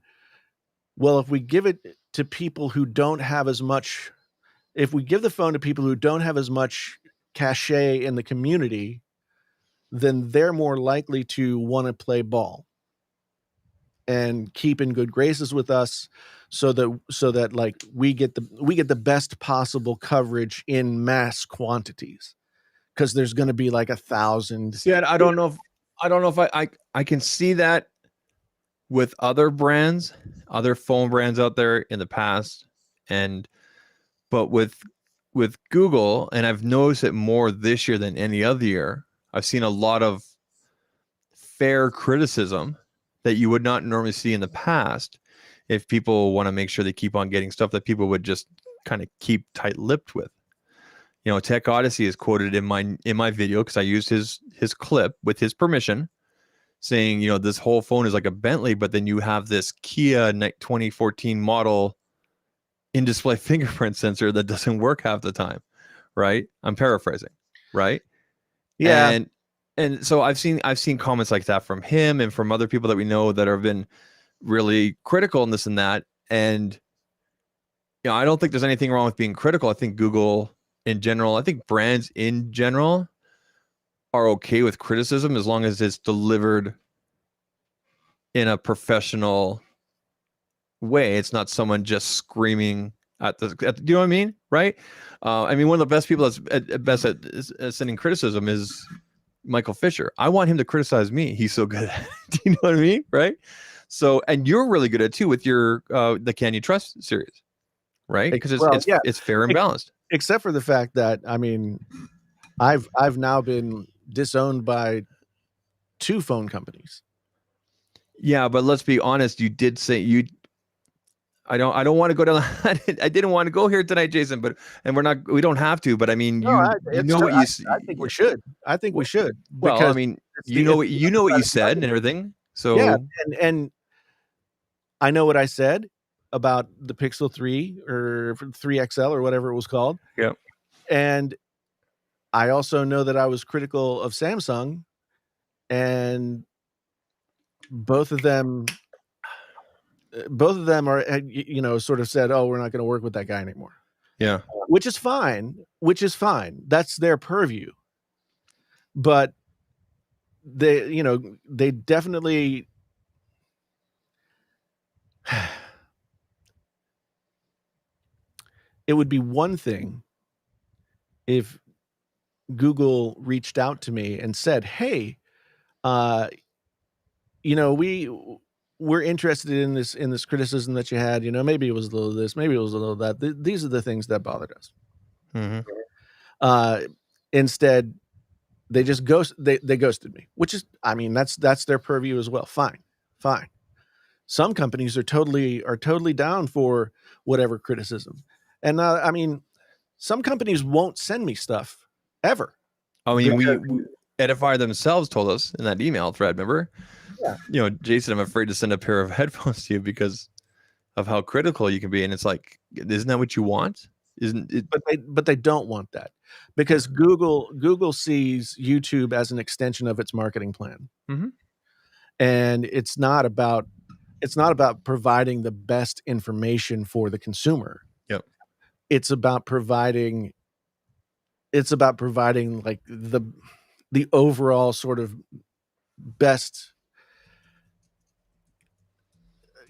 [SPEAKER 1] well, if we give it to people who don't have as much, if we give the phone to people who don't have as much cachet in the community, then they're more likely to want to play ball and keep in good graces with us, so that like we get the best possible coverage in mass quantities, because there's going to be like 1,000.
[SPEAKER 2] See, I don't know if I can see that with other brands, other phone brands out there in the past, but with Google, and I've noticed it more this year than any other year, I've seen a lot of fair criticism that you would not normally see in the past. If people want to make sure they keep on getting stuff that people would just kind of keep tight-lipped with. Tech Odyssey is quoted in my video, because I used his clip with his permission, saying, this whole phone is like a Bentley, but then you have this Kia 2014 model in-display fingerprint sensor that doesn't work half the time, right? I'm paraphrasing, right?
[SPEAKER 1] Yeah.
[SPEAKER 2] And so I've seen comments like that from him and from other people that we know that have been really critical in this and that. And you know, I don't think there's anything wrong with being critical. I think Google in general, I think brands in general are okay with criticism as long as it's delivered in a professional way. It's not someone just screaming you know what I mean? Right? I mean, one of the best people that's best at sending criticism is Michael Fisher. I want him to criticize me. He's so good at it. Do you know what I mean? Right? So, and you're really good at it too with your the Can You Trust series, right? Because it's fair and balanced.
[SPEAKER 1] Except for the fact that, I mean, I've now been disowned by 2 phone companies.
[SPEAKER 2] Yeah, but let's be honest. You did say you. I don't want to go down. I didn't want to go here tonight, Jason. But we don't have to. But I mean, you know what you.
[SPEAKER 1] I think we should. I think we should.
[SPEAKER 2] Well, I mean, you know what you said and everything. So
[SPEAKER 1] yeah, and I know what I said about the Pixel 3 or 3 XL or whatever it was called.
[SPEAKER 2] Yeah,
[SPEAKER 1] and I also know that I was critical of Samsung, and both of them are, you know, sort of said, "Oh, we're not going to work with that guy anymore."
[SPEAKER 2] Yeah,
[SPEAKER 1] which is fine. That's their purview. But they, you know, they definitely. It would be one thing if Google reached out to me and said, "Hey, you know, we're interested in this criticism that you had. You know, maybe it was a little of this, maybe it was a little of that. These are the things that bothered us."
[SPEAKER 2] Mm-hmm.
[SPEAKER 1] Instead, they just they ghosted me, which is, I mean, that's their purview as well. Fine. Some companies are totally down for whatever criticism, and I mean, some companies won't send me stuff ever.
[SPEAKER 2] I mean, we Edifier themselves told us in that email thread, remember?
[SPEAKER 1] Yeah.
[SPEAKER 2] You know, Jason, I'm afraid to send a pair of headphones to you because of how critical you can be. And it's like, isn't that what you want? Isn't it?
[SPEAKER 1] But they don't want that, because Google sees YouTube as an extension of its marketing plan.
[SPEAKER 2] Mm-hmm.
[SPEAKER 1] And it's not about providing the best information for the consumer.
[SPEAKER 2] Yep.
[SPEAKER 1] It's about providing like the overall sort of best,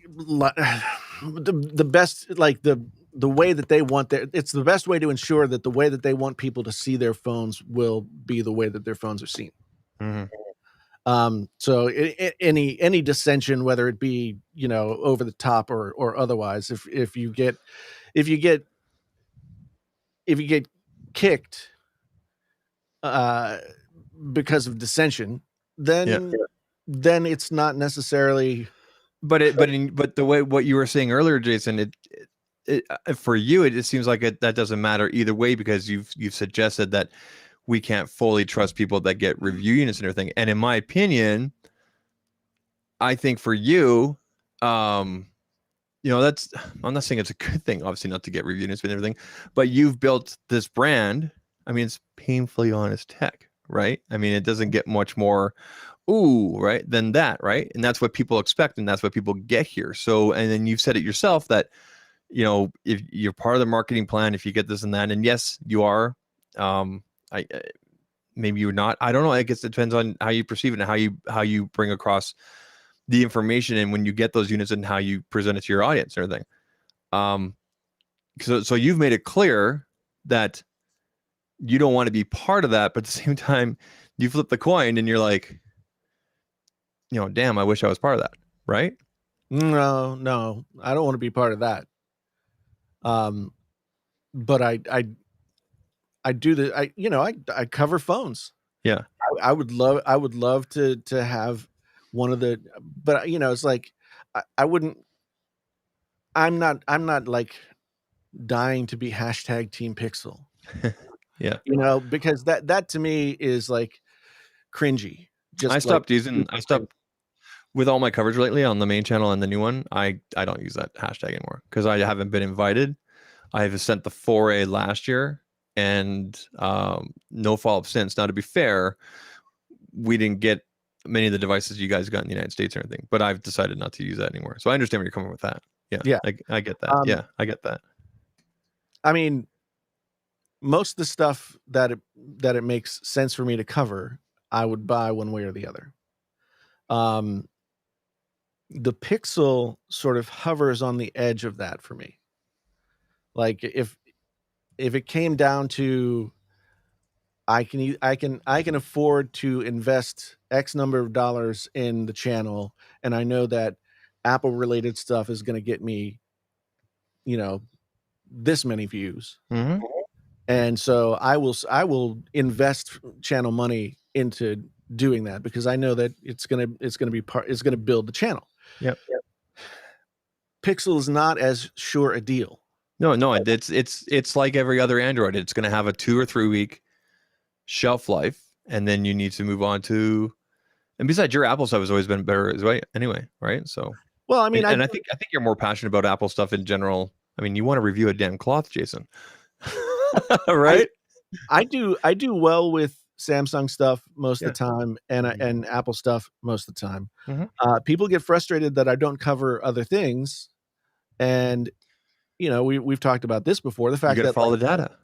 [SPEAKER 1] the best, like the way that they want it's the best way to ensure that the way that they want people to see their phones will be the way that their phones are seen.
[SPEAKER 2] Mm-hmm.
[SPEAKER 1] So any dissension, whether it be, you know, over the top or otherwise, if you get kicked because of dissension, then it's not necessarily.
[SPEAKER 2] But the way what you were saying earlier, Jason, it for you it seems like that doesn't matter either way, because you've suggested that we can't fully trust people that get review units and everything. And in my opinion, I think for you, you know, I'm not saying it's a good thing, obviously, not to get review units and everything, but you've built this brand. I mean, it's painfully honest tech, right? I mean, it doesn't get much more right than that, right? And that's what people expect, and that's what people get here. So, and then you've said it yourself that, you know, if you're part of the marketing plan, if you get this and that, and yes, you are. Maybe you're not. I don't know. I guess it depends on how you perceive it and how you bring across the information, and when you get those units and how you present it to your audience and everything. So you've made it clear that you don't want to be part of that, but at the same time, you flip the coin and you're like, you know, damn, I wish I was part of that, right?
[SPEAKER 1] No, I don't want to be part of that. But I do I cover phones.
[SPEAKER 2] Yeah.
[SPEAKER 1] I would love to have one of the, but you know, it's like, I wouldn't, I'm not like dying to be hashtag Team Pixel.
[SPEAKER 2] Yeah.
[SPEAKER 1] You know, because that to me is like cringy.
[SPEAKER 2] I stopped with all my coverage lately on the main channel and the new one. I don't use that hashtag anymore because I haven't been invited. I have sent the 4A last year and no follow-up since. Now, to be fair, we didn't get many of the devices you guys got in the United States or anything, but I've decided not to use that anymore. So I understand where you're coming with that. Yeah. I get that. I get that.
[SPEAKER 1] I mean, most of the stuff that it makes sense for me to cover, I would buy one way or the other. Um, the Pixel sort of hovers on the edge of that for me. Like if it came down to I can afford to invest X number of dollars in the channel, and I know that Apple related stuff is going to get me, you know, this many views.
[SPEAKER 2] Mm-hmm.
[SPEAKER 1] And so I will invest channel money into doing that because I know that it's gonna build the channel.
[SPEAKER 2] Yep.
[SPEAKER 1] Pixel is not as sure a deal.
[SPEAKER 2] No, it's like every other Android. It's going to have a 2 or 3 week shelf life, and then you need to move on to. And besides, your Apple stuff has always been better as well. Anyway, right? So,
[SPEAKER 1] Well, I mean,
[SPEAKER 2] and I think you're more passionate about Apple stuff in general. I mean, you want to review a damn cloth, Jason, right?
[SPEAKER 1] I do well with Samsung stuff most of
[SPEAKER 2] Yeah.
[SPEAKER 1] the time and Apple stuff most of the time.
[SPEAKER 2] Mhm.
[SPEAKER 1] People get frustrated that I don't cover other things, and we've talked about this before. The
[SPEAKER 2] You
[SPEAKER 1] fact
[SPEAKER 2] got to
[SPEAKER 1] that
[SPEAKER 2] follow the data.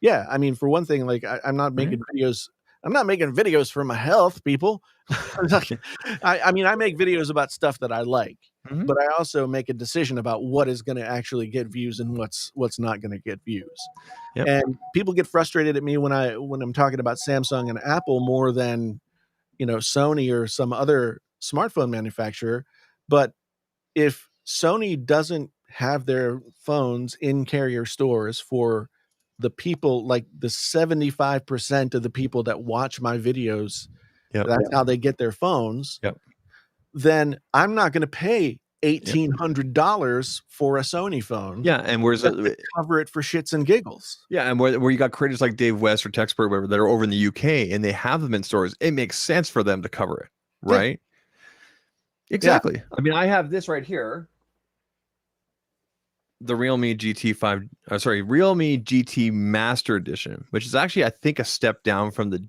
[SPEAKER 1] yeah, I mean, for one thing, like I'm not making videos. I'm not making videos for my health, people. I mean, I make videos about stuff that I like,
[SPEAKER 2] Mhm.
[SPEAKER 1] but I also make a decision about what is going to actually get views and what's not going to get views.
[SPEAKER 2] Yep.
[SPEAKER 1] And people get frustrated at me when I'm talking about Samsung and Apple more than Sony or some other smartphone manufacturer. But if Sony doesn't have their phones in carrier stores for the people, like the 75% of the people that watch my videos,
[SPEAKER 2] Yep.
[SPEAKER 1] that's how they get their phones,
[SPEAKER 2] Yep.
[SPEAKER 1] then I'm not going to pay $1,800 for a Sony phone.
[SPEAKER 2] Yeah, and where's
[SPEAKER 1] just to cover it for shits and giggles.
[SPEAKER 2] Yeah, and where you got creators like Dave West or Techspert, whatever, that are over in the UK and they have them in stores, it makes sense for them to cover it, right? Yeah. Exactly. Yeah. I mean, I have this right here, the Realme GT Master Edition, which is actually, I think, a step down from the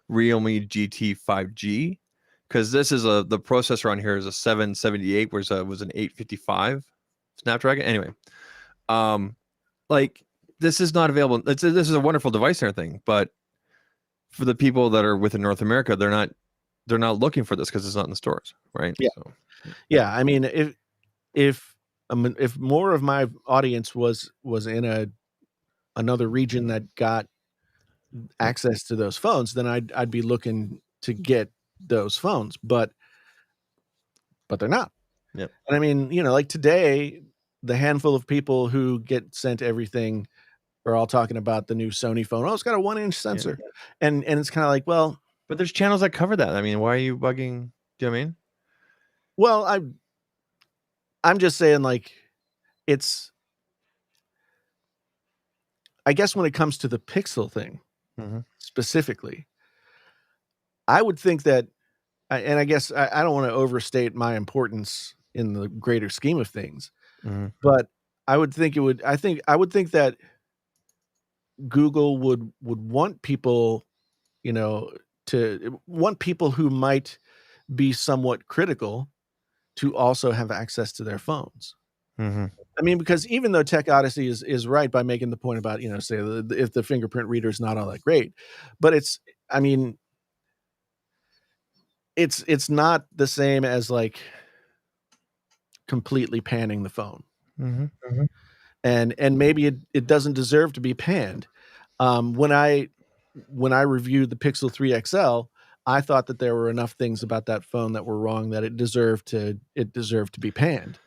[SPEAKER 2] Realme GT 5G, because this is the processor on here is a 778, whereas it was an 855 Snapdragon. Anyway, like this is not available. This is a wonderful device and everything, but for the people that are within North America, they're not looking for this because it's not in the stores, right?
[SPEAKER 1] Yeah,
[SPEAKER 2] so.
[SPEAKER 1] Yeah. I mean, if more of my audience was in another region that got access to those phones, then I'd be looking to get those phones, but they're not.
[SPEAKER 2] Yep.
[SPEAKER 1] And I mean, like today, the handful of people who get sent everything are all talking about the new Sony phone. Oh, it's got a 1-inch sensor. Yeah. And it's kind of like, well,
[SPEAKER 2] but there's channels that cover that. I mean, why are you bugging? Do you know what I mean?
[SPEAKER 1] Well, I'm just saying, like, I guess when it comes to the Pixel thing, specifically, I would think that, and I guess I don't want to overstate my importance in the greater scheme of things, but I would think I would think that Google would want people, to want people who might be somewhat critical to also have access to their phones. I mean, because even though Tech Odyssey is right by making the point about, say if the fingerprint reader is not all that great, but it's not the same as like completely panning the phone. And maybe it doesn't deserve to be panned. When I reviewed the Pixel 3 XL, I thought that there were enough things about that phone that were wrong that it deserved to be panned.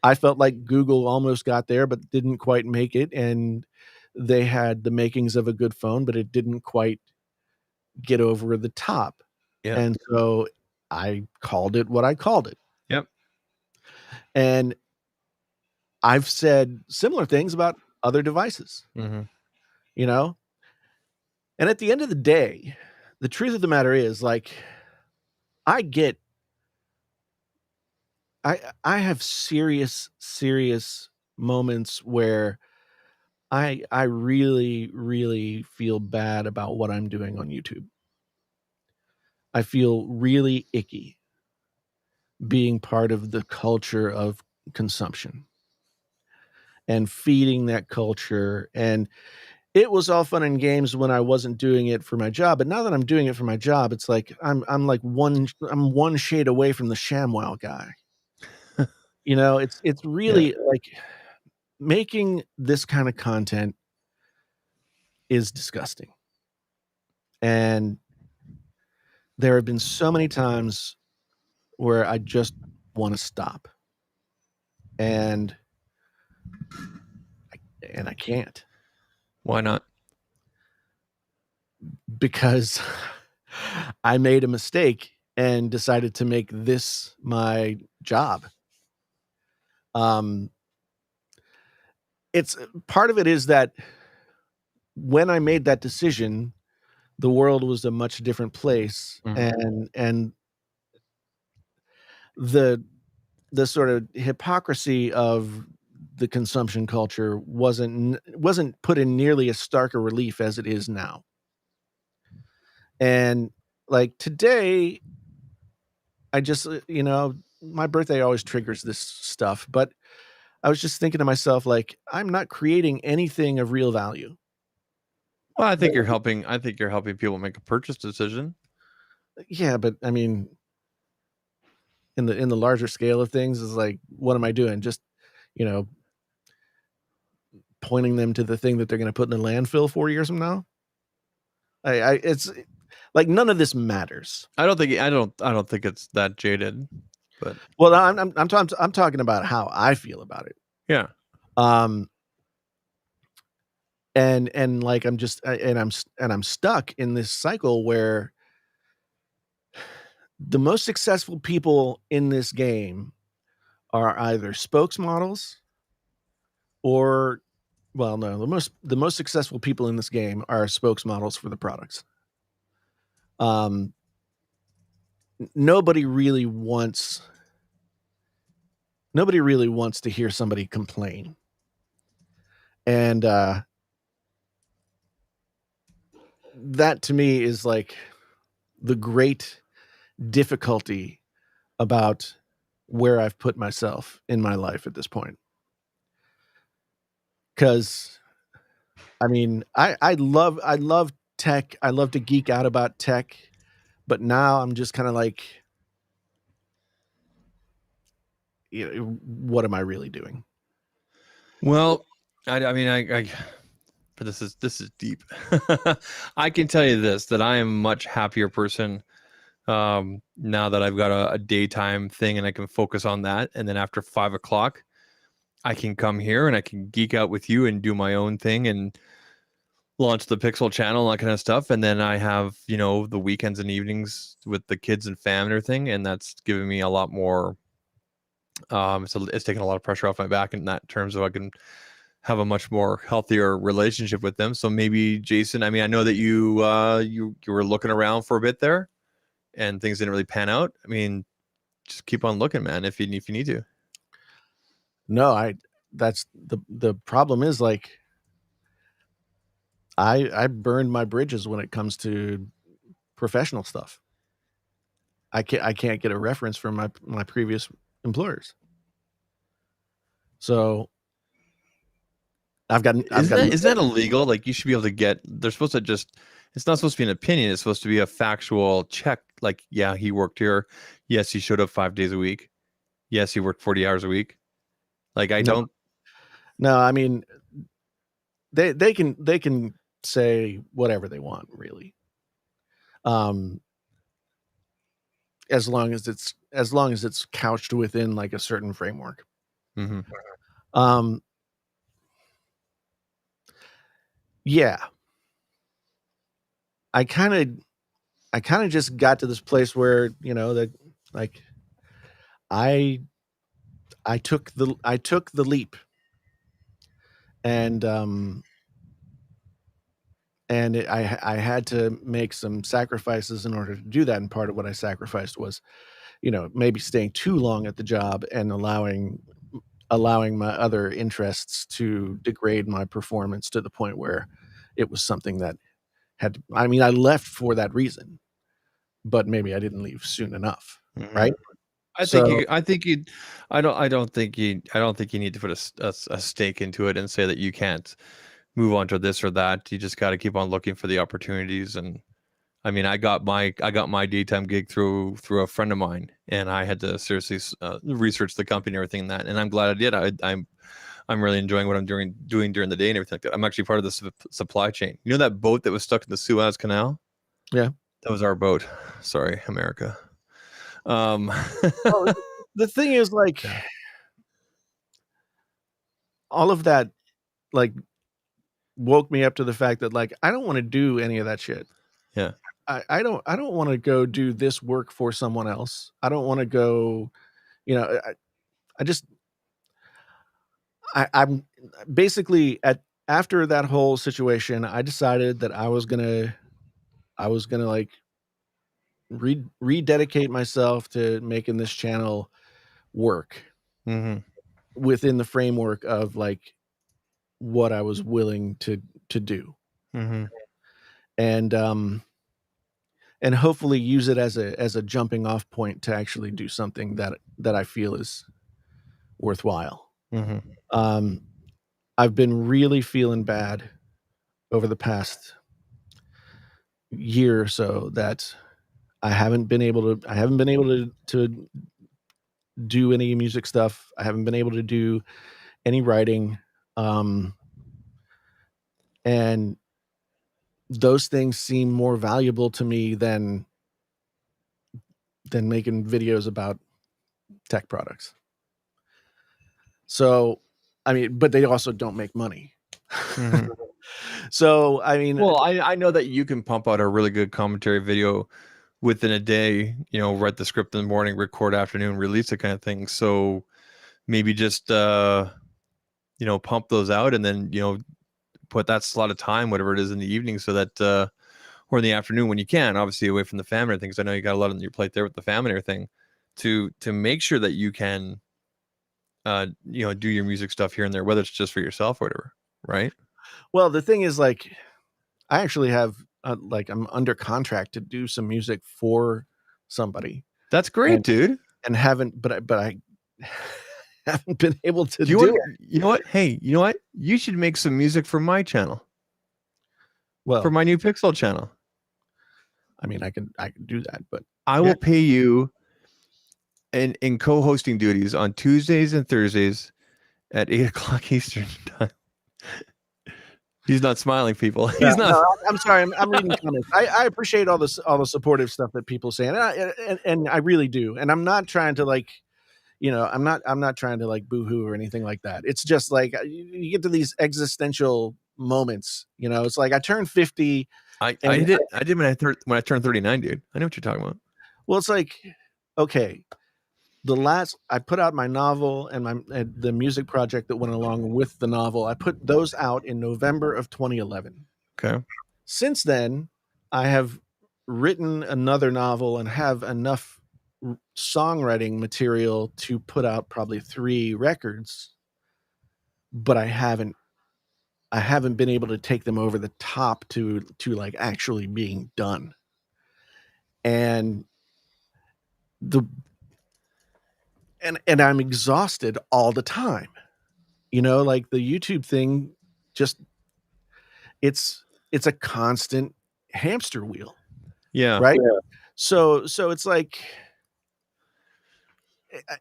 [SPEAKER 1] I felt like Google almost got there, but didn't quite make it. And they had the makings of a good phone, but it didn't quite get over the top. Yeah. And so I called it what I called it.
[SPEAKER 2] Yep.
[SPEAKER 1] And I've said similar things about other devices, And at the end of the day, the truth of the matter is, like, I have serious moments where I really, really feel bad about what I'm doing on YouTube. I feel really icky being part of the culture of consumption. and feeding that culture. And it was all fun and games when I wasn't doing it for my job. But now that I'm doing it for my job, it's like I'm like one shade away from the ShamWow guy. It's
[SPEAKER 2] Yeah.
[SPEAKER 1] really like making this kind of content is disgusting. And there have been so many times where I just want to stop. And I can't,
[SPEAKER 2] Why not?
[SPEAKER 1] because I made a mistake and decided to make this my job. Um it's part of it is that when I made that decision, the world was a much different place, and the the sort of hypocrisy of the consumption culture wasn't put in nearly as stark a relief as it is now. And like today, I just my birthday always triggers this stuff, but I was just thinking to myself, like, I'm not creating anything of real value.
[SPEAKER 2] Well, I think you're helping. I think you're helping people make a purchase decision.
[SPEAKER 1] Yeah, but I mean, in the larger scale of things, is like, what am I doing? Just you know, pointing them to the thing that they're going to put in the landfill 4 years from now. It's like none of this matters.
[SPEAKER 2] I don't think. I don't think it's that jaded. But
[SPEAKER 1] Well, I'm talking about how I feel about it.
[SPEAKER 2] yeah.
[SPEAKER 1] Um, and like I'm stuck in this cycle where the most successful people in this game are either spokesmodels or, well, no, the most successful people in this game are spokesmodels for the products. Um, nobody really wants to hear somebody complain. And that to me is like the great difficulty about where I've put myself in my life at this point. Because I mean, I love tech. I love to geek out about tech, but now I'm just kind of like, what am I really doing?
[SPEAKER 2] Well, I mean, but this is deep. I can tell you this, that I am a much happier person now that I've got a daytime thing and I can focus on that. And then after 5 o'clock, I can come here and I can geek out with you and do my own thing and launch the Pixel channel and that kind of stuff. And then I have, the weekends and evenings with the kids and family and everything. And that's giving me a lot more. It's taking a lot of pressure off my back in that terms of I can have a much more healthier relationship with them. So maybe Jason, I mean, I know that you were looking around for a bit there and things didn't really pan out. I mean, just keep on looking, man, if you need to.
[SPEAKER 1] No, that's the problem is like I burned my bridges when it comes to professional stuff. I can't get a reference from my previous employers. So I've got
[SPEAKER 2] Is that illegal? Like you should be able to get. They're supposed to just. It's not supposed to be an opinion. It's supposed to be a factual check. Like, yeah, he worked here. Yes, he showed up 5 days a week. Yes, he worked 40 hours a week. Like I
[SPEAKER 1] no,
[SPEAKER 2] don't.
[SPEAKER 1] no. I mean, they can say whatever they want, really. Um, as long as it's couched within like a certain framework.
[SPEAKER 2] Mm-hmm.
[SPEAKER 1] Um, yeah, I kind of just got to this place where that like I took the leap, and I had to make some sacrifices in order to do that. And part of what I sacrificed was, maybe staying too long at the job and allowing my other interests to degrade my performance to the point where it was something that I mean, I left for that reason, but maybe I didn't leave soon enough,
[SPEAKER 2] Mm-hmm.
[SPEAKER 1] right?
[SPEAKER 2] I think you. I think you. I don't. I don't think you. I don't think you need to put a stake into it and say that you can't move on to this or that. You just got to keep on looking for the opportunities. And I mean, I got my daytime gig through a friend of mine, and I had to seriously research the company and everything that. And I'm glad I did. I'm really enjoying what I'm doing during the day and everything like that. I'm actually part of the supply chain. You know that boat that was stuck in the Suez Canal?
[SPEAKER 1] Yeah.
[SPEAKER 2] That was our boat. Sorry, America.
[SPEAKER 1] Well, the thing is, like, all of that, like, woke me up to the fact that, like, I don't want to do any of that shit.
[SPEAKER 2] Yeah.
[SPEAKER 1] I don't want to go do this work for someone else. I don't want to go, you know, I just I'm basically after that whole situation, I decided that I was gonna like rededicate myself to making this channel work
[SPEAKER 2] Mm-hmm.
[SPEAKER 1] within the framework of like what I was willing to do.
[SPEAKER 2] Mm-hmm.
[SPEAKER 1] And hopefully use it as a jumping off point to actually do something that I feel is worthwhile.
[SPEAKER 2] Mm-hmm.
[SPEAKER 1] Um, I've been really feeling bad over the past year or so that I haven't been able to do any music stuff. I haven't been able to do any writing. And those things seem more valuable to me than making videos about tech products. So, I mean, but they also don't make money.
[SPEAKER 2] Mm-hmm.
[SPEAKER 1] So, I mean,
[SPEAKER 2] Well, I know that you can pump out a really good commentary video within a day, write the script in the morning, record afternoon, release it kind of thing. So maybe just pump those out and then, put that slot of time, whatever it is in the evening, so that or in the afternoon when you can, obviously away from the family and things. I know you got a lot on your plate there with the family and everything, to make sure that you can do your music stuff here and there, whether it's just for yourself or whatever, right?
[SPEAKER 1] well, the thing is, like, I actually have like I'm under contract to do some music for somebody.
[SPEAKER 2] That's great,
[SPEAKER 1] and
[SPEAKER 2] dude.
[SPEAKER 1] and haven't but I haven't been able to
[SPEAKER 2] Do you
[SPEAKER 1] do
[SPEAKER 2] want,
[SPEAKER 1] it.
[SPEAKER 2] you know what? Hey, you know what? You should make some music for my channel, for
[SPEAKER 1] Well,
[SPEAKER 2] my new Pixel channel.
[SPEAKER 1] I mean, I can do that, but
[SPEAKER 2] I will pay you in co-hosting duties on Tuesdays and Thursdays at 8 o'clock Eastern time. He's not smiling, people. He's not.
[SPEAKER 1] No, I'm sorry. I'm reading comments. I appreciate all the supportive stuff that people say, and I really do. And I'm not trying to like, I'm not trying to like boohoo or anything like that. It's just like you get to these existential moments. It's like I turned 50.
[SPEAKER 2] I did when I turned 39, dude. I know what you're talking about.
[SPEAKER 1] Well, it's like, okay, I put out my novel and the music project that went along with the novel. I put those out in November of 2011.
[SPEAKER 2] Okay.
[SPEAKER 1] Since then, I have written another novel and have enough songwriting material to put out probably 3 records, but I haven't been able to take them over the top to like actually being done. And I'm exhausted all the time. Like the YouTube thing, just it's a constant hamster wheel.
[SPEAKER 2] Yeah.
[SPEAKER 1] Right. Yeah. So it's like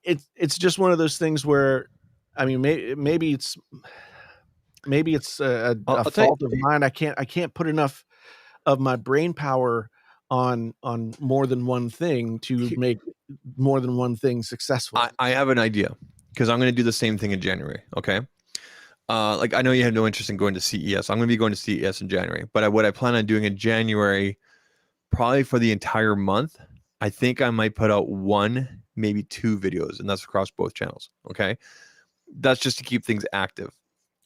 [SPEAKER 1] it's just one of those things where, I mean, maybe it's a fault of mine. I can't put enough of my brain power on more than one thing to make more than one thing successful.
[SPEAKER 2] I have an idea, because I'm going to do the same thing in January. Okay. Like, I know you have no interest in going to CES. I'm going to be going to CES in January, but what I plan on doing in January, probably for the entire month, I think I might put out 1, maybe 2 videos, and that's across both channels. Okay. That's just to keep things active.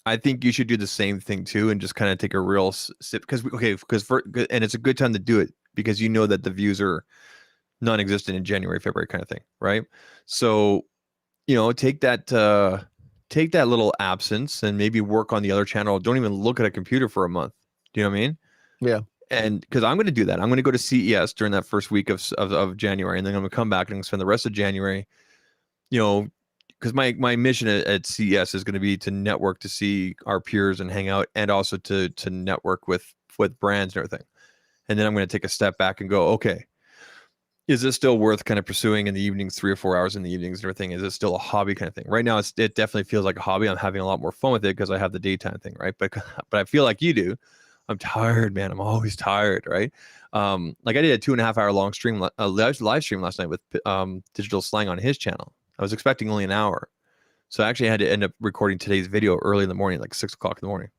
[SPEAKER 2] I think you should do the same thing too, and just kind of take a real sip, and it's a good time to do it, because you know that the views are non-existent in January, February kind of thing, right? So, take that little absence and maybe work on the other channel. Don't even look at a computer for a month. Do you know what I mean?
[SPEAKER 1] Yeah.
[SPEAKER 2] and because I'm going to do that, I'm going to go to CES during that first week of January, and then I'm going to come back and I'm going to spend the rest of January, you know, because my mission at CES is going to be to network, to see our peers and hang out, and also to network with brands and everything. And then I'm going to take a step back and go, okay, is this still worth kind of pursuing in the evenings, 3 or 4 hours in the evenings and everything? Is it still a hobby kind of thing? Right now, it definitely feels like a hobby. I'm having a lot more fun with it because I have the daytime thing, right? But I feel like you do. I'm tired, man. I'm always tired, right? Like I did a 2.5 hour long stream, a live stream last night with Digital Slang on his channel. I was expecting only an hour, so I actually had to end up recording today's video early in the morning, like 6 o'clock in the morning.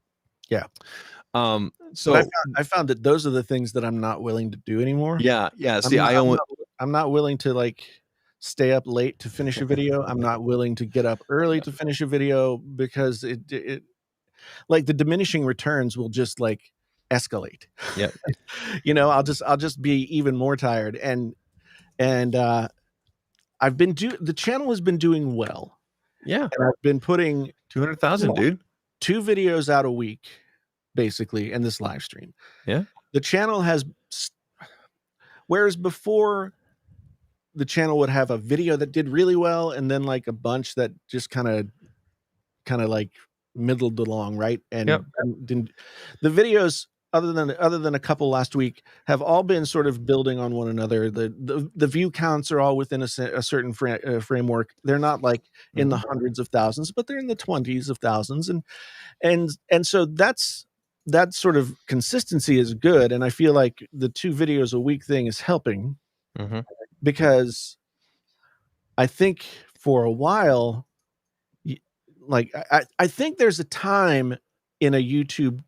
[SPEAKER 1] Yeah.
[SPEAKER 2] So
[SPEAKER 1] But I found that those are the things that I'm not willing to do anymore.
[SPEAKER 2] yeah. See,
[SPEAKER 1] I'm not willing to like stay up late to finish a video. I'm not willing to get up early to finish a video because it like the diminishing returns will just like escalate.
[SPEAKER 2] yeah.
[SPEAKER 1] You know, I'll just be even more tired. And the channel has been doing well.
[SPEAKER 2] Yeah.
[SPEAKER 1] And I've been putting
[SPEAKER 2] 200,000, dude.
[SPEAKER 1] 2 videos out a week, basically, in this live stream.
[SPEAKER 2] Yeah.
[SPEAKER 1] The channel has, whereas before the channel would have a video that did really well and then like a bunch that just kind of like middled along, right? And,
[SPEAKER 2] Yep.
[SPEAKER 1] and didn't, the videos other than a couple last week have all been sort of building on one another. The view counts are all within a certain framework. They're not like in the hundreds of thousands, but they're in the 20s of thousands, and so that sort of consistency is good. And I feel like the 2 videos a week thing is helping because I think for a while, like I think there's a time in a YouTube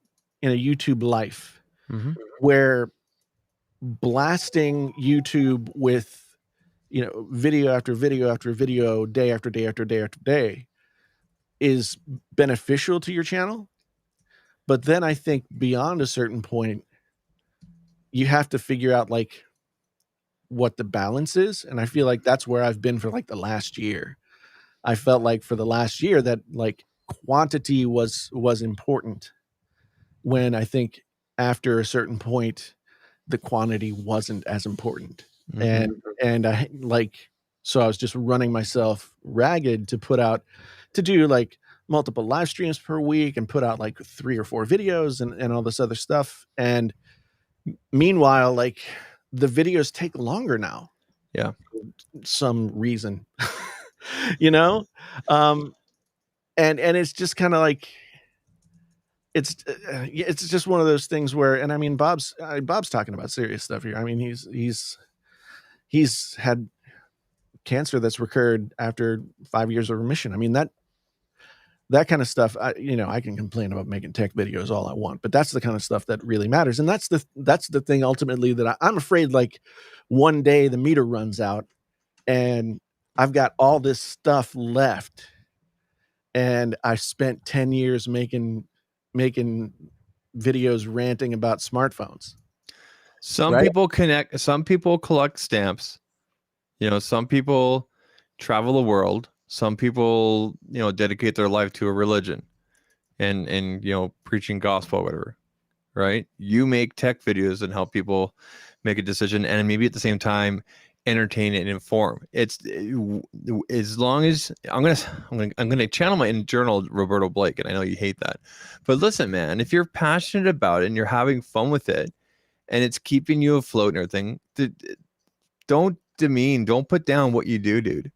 [SPEAKER 1] life where blasting YouTube with, you know, video after video after video, day after day after day after day is beneficial to your channel. But then I think beyond a certain point, you have to figure out like what the balance is. And I feel like that's where I've been for like the last year. I felt like for the last year that like quantity was important, when I think after a certain point, the quantity wasn't as important. And I like, so I was just running myself ragged to do like multiple live streams per week and put out like 3 or 4 videos and all this other stuff. And meanwhile, like the videos take longer now.
[SPEAKER 2] Yeah.
[SPEAKER 1] For some reason, you know? And it's just kind of like, it's just one of those things where, and I mean, Bob's talking about serious stuff here. I mean, he's had cancer that's recurred after 5 years of remission. I mean, that kind of stuff, you know, I can complain about making tech videos all I want, but that's the kind of stuff that really matters. And that's the thing ultimately that I'm afraid, like one day the meter runs out and I've got all this stuff left and I spent 10 years making videos ranting about smartphones.
[SPEAKER 2] Some people collect stamps. You know, some people travel the world. Some people, you know, dedicate their life to a religion and you know, preaching gospel or whatever. Right? You make tech videos and help people make a decision, and maybe at the same time entertain and inform. It's as long as I'm gonna channel my internal Roberto Blake, and I know you hate that, but listen, man, if you're passionate about it and you're having fun with it, and it's keeping you afloat and everything, don't put down what you do, dude.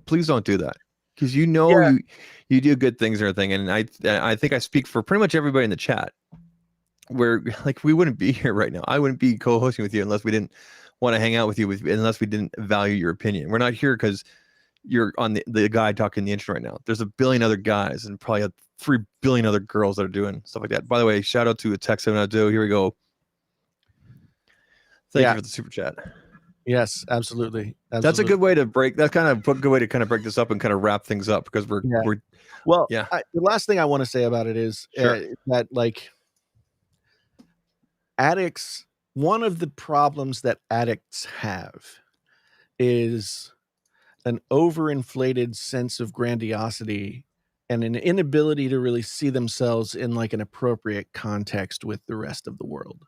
[SPEAKER 2] Please don't do that, because you know you do good things and everything, and I think I speak for pretty much everybody in the chat. Where like we wouldn't be here right now. I wouldn't be co-hosting with you unless we didn't want to hang out with you, unless we didn't value your opinion. We're not here because you're on the guy talking the internet right now. There's a billion other guys and probably 3 billion other girls that are doing stuff like that. By the way, shout out to a Tech 702. Here we go. Thank you for the super chat.
[SPEAKER 1] Yes, absolutely.
[SPEAKER 2] That's a good way to break. That's kind of a good way to kind of break this up and kind of wrap things up, because we're
[SPEAKER 1] well. Yeah. The last thing I want to say about it is that like addicts, one of the problems that addicts have is an overinflated sense of grandiosity and an inability to really see themselves in like an appropriate context with the rest of the world.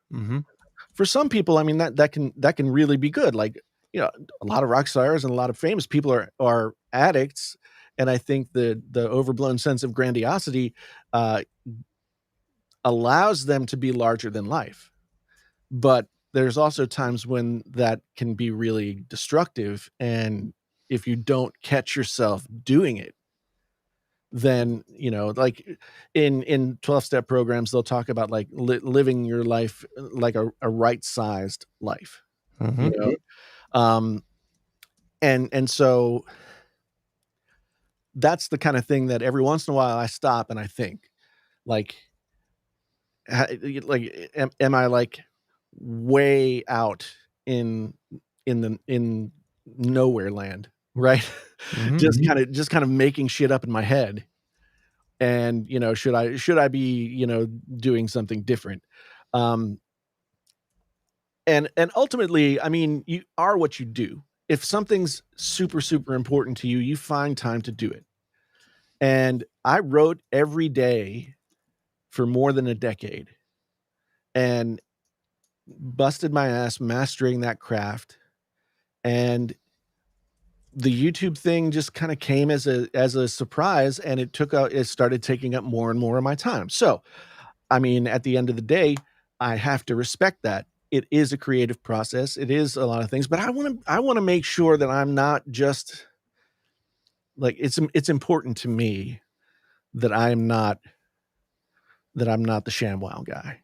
[SPEAKER 1] for some people, I mean, that can really be good. Like, a lot of rock stars and a lot of famous people are addicts, and I think the overblown sense of grandiosity uh, allows them to be larger than life. But there's also times when that can be really destructive, and if you don't catch yourself doing it, then like in 12-step programs, they'll talk about like living your life like a right-sized life, you
[SPEAKER 2] Mm-hmm.
[SPEAKER 1] know um and so that's the kind of thing that every once in a while I stop and I think, like, like, am I like way out in in nowhere land, right?
[SPEAKER 2] Mm-hmm.
[SPEAKER 1] Just kind of making shit up in my head, and should I be doing something different? um and ultimately, I mean, you are what you do. If something's super super important to you, you find time to do it. And I wrote every day for more than a decade, and busted my ass mastering that craft. And the YouTube thing just kind of came as a surprise, and it started taking up more and more of my time. So, I mean, at the end of the day, I have to respect that. It is a creative process. It is a lot of things, but I want to make sure that I'm not just like, it's important to me that I'm not the ShamWow guy.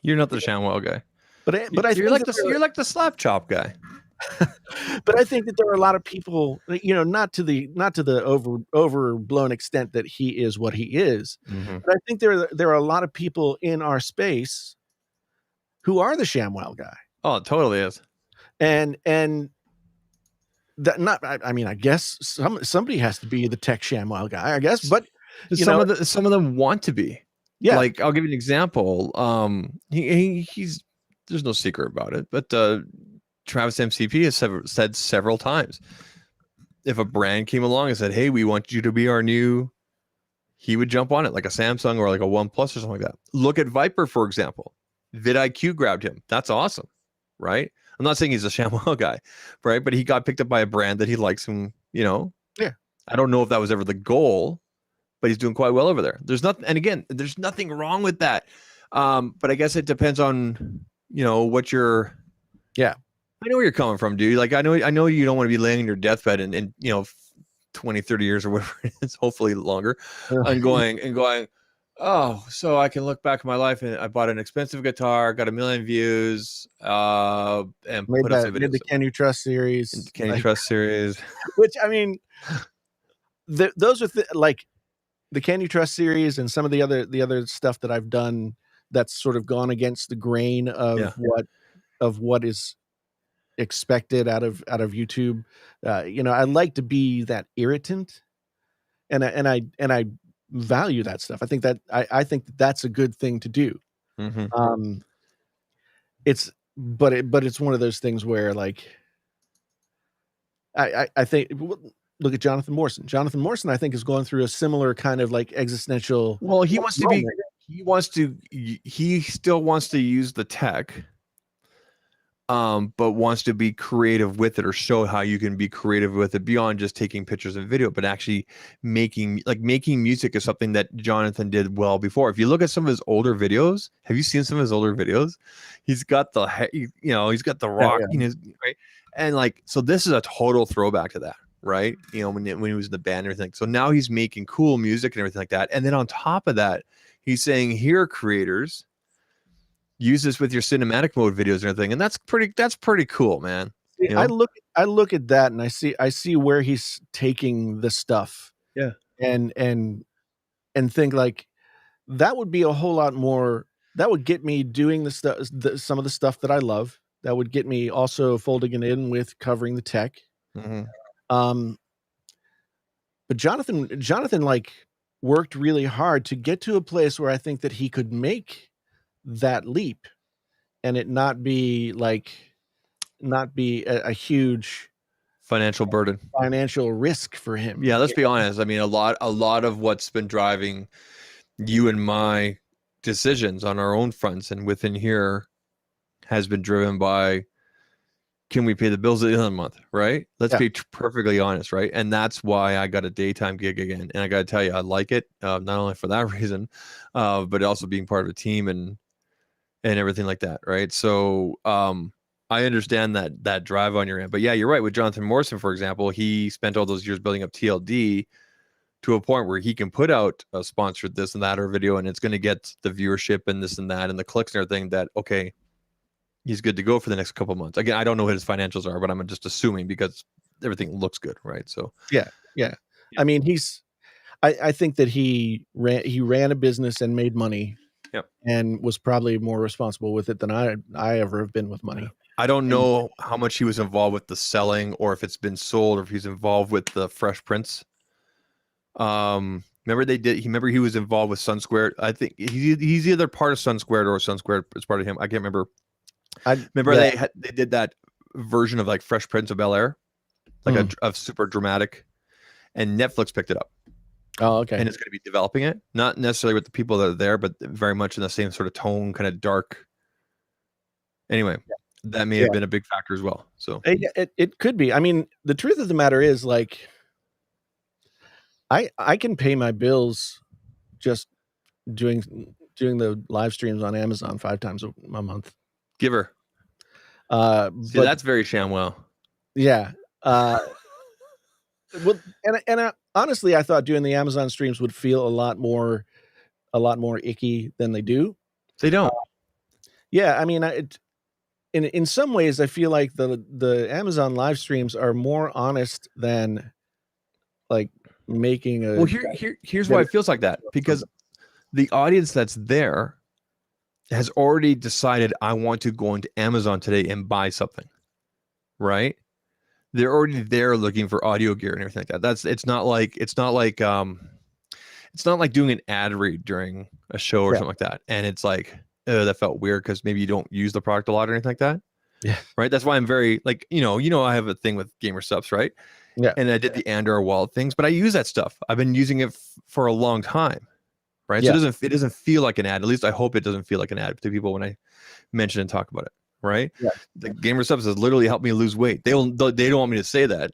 [SPEAKER 2] You're not the ShamWow guy.
[SPEAKER 1] But I
[SPEAKER 2] You're
[SPEAKER 1] think
[SPEAKER 2] like
[SPEAKER 1] that
[SPEAKER 2] the you're like the slap chop guy.
[SPEAKER 1] but I think that there are a lot of people, not to the overblown extent that he is what he is,
[SPEAKER 2] Mm-hmm.
[SPEAKER 1] but I think there are a lot of people in our space who are the ShamWow guy,
[SPEAKER 2] Oh, it totally is.
[SPEAKER 1] and that not. I mean, I guess somebody has to be the tech ShamWow guy, I guess, but you know,
[SPEAKER 2] Some of them want to be.
[SPEAKER 1] yeah,
[SPEAKER 2] Like, I'll give you an example. He's there's no secret about it, but Travis MCP has said several times, if a brand came along and said, "Hey, we want you to be our new," he would jump on it, like a Samsung or like a OnePlus or something like that. Look at Viper, for example. vidIQ grabbed him. That's awesome, right? I'm not saying he's a ShamWow guy, right? But he got picked up by a brand that he likes, and
[SPEAKER 1] yeah.
[SPEAKER 2] I don't know if that was ever the goal, but he's doing quite well over there. There's nothing, and again, there's nothing wrong with that. But I guess it depends on what you're.
[SPEAKER 1] Yeah.
[SPEAKER 2] I know where you're coming from, dude. Like, I know you don't want to be laying in your deathbed and 20, 30 years or whatever it is, hopefully longer, and going, oh, so I can look back at my life and I bought an expensive guitar, got 1 million views, and
[SPEAKER 1] Made
[SPEAKER 2] put up some
[SPEAKER 1] made
[SPEAKER 2] videos.
[SPEAKER 1] the Can You Trust series,
[SPEAKER 2] Can You Trust series?
[SPEAKER 1] which, I mean, those are like the Can You Trust series, and some of the other stuff that I've done that's sort of gone against the grain
[SPEAKER 2] Yeah.
[SPEAKER 1] of what is expected out of YouTube. I like to be that irritant, and I value that stuff. I think that that's a good thing to do.
[SPEAKER 2] Mm-hmm.
[SPEAKER 1] But it's one of those things where, like, I think, look at Jonathan Morrison. Jonathan Morrison, I think, is going through a similar kind of like existential.
[SPEAKER 2] Well, he wants to be.
[SPEAKER 1] moment.
[SPEAKER 2] He still wants to use the tech, but wants to be creative with it, or show how you can be creative with it beyond just taking pictures and video, but actually making music is something that Jonathan did well before. If you look at some of his older videos, have you seen some of his older videos? He's got he's got the rock,
[SPEAKER 1] Yeah.
[SPEAKER 2] right? And like, so this is a total throwback to that, right? When he was in the band and everything. So now he's making cool music and everything like that. And then on top of that, he's saying, here, creators, use this with your cinematic mode videos and everything. And that's pretty cool, man.
[SPEAKER 1] I look at that, and I see where he's taking the stuff.
[SPEAKER 2] Yeah.
[SPEAKER 1] And think, like, that would be a whole lot more. That would get me doing some of the stuff that I love. That would get me also folding it in with covering the tech.
[SPEAKER 2] Mm-hmm.
[SPEAKER 1] But Jonathan, like, worked really hard to get to a place where I think that he could make that leap, and it not be a huge
[SPEAKER 2] Financial burden.
[SPEAKER 1] financial risk for him.
[SPEAKER 2] Yeah, let's be honest. I mean, a lot of what's been driving you and my decisions on our own fronts and within here has been driven by, can we pay the bills at the end of the month, right? Let's
[SPEAKER 1] Yeah.
[SPEAKER 2] be perfectly honest, right? And that's why I got a daytime gig again. And I got to tell you, I like it, not only for that reason, but also being part of a team and everything like that, right? So I understand that drive on your end. But yeah, you're right. With Jonathan Morrison, for example, he spent all those years building up TLD to a point where he can put out a sponsored this and that or video, and it's going to get the viewership and this and that and the clicks and everything that, okay, he's good to go for the next couple of months. Again, I don't know what his financials are, but I'm just assuming because everything looks good, right? So
[SPEAKER 1] Yeah. I mean, I think that he ran a business and made money,
[SPEAKER 2] yep.
[SPEAKER 1] and was probably more responsible with it than I ever have been with money.
[SPEAKER 2] I don't know how much he was involved with the selling, or if it's been sold, or if he's involved with the Fresh Prince. Remember he was involved with Sun Squared. I think he's either part of Sun Squared or Sun Squared is part of him. I can't remember. They did that version of like Fresh Prince of Bel-Air, like a super dramatic, and Netflix picked it up.
[SPEAKER 1] Oh, okay.
[SPEAKER 2] And it's going to be developing it, not necessarily with the people that are there, but very much in the same sort of tone, kind of dark. Anyway, that may have been a big factor as well. So
[SPEAKER 1] it could be. I mean, the truth of the matter is, like, I can pay my bills just doing the live streams on Amazon 5 times a month.
[SPEAKER 2] Giver.
[SPEAKER 1] But
[SPEAKER 2] that's very ShamWow.
[SPEAKER 1] Yeah. Well, and honestly, I thought doing the Amazon streams would feel a lot more icky than they do.
[SPEAKER 2] They don't.
[SPEAKER 1] Yeah, I mean, in some ways, I feel like the Amazon live streams are more honest than like making a.
[SPEAKER 2] Well, here's why it feels like that, because the audience that's there has already decided, I want to go into Amazon today and buy something, right? They're already there looking for audio gear and everything like that. It's not like doing an ad read during a show or something like that. And it's like, oh, that felt weird because maybe you don't use the product a lot or anything like that.
[SPEAKER 1] Yeah.
[SPEAKER 2] Right. That's why I'm very like, I have a thing with Gamer Subs, right?
[SPEAKER 1] Yeah.
[SPEAKER 2] And I did the Andor wallet things, but I use that stuff. I've been using it for a long time. Right.
[SPEAKER 1] Yeah.
[SPEAKER 2] So it doesn't feel like an ad. At least I hope it doesn't feel like an ad to people when I mention and talk about it. Right.
[SPEAKER 1] Yeah.
[SPEAKER 2] The Gamer Subs has literally helped me lose weight. They don't want me to say that.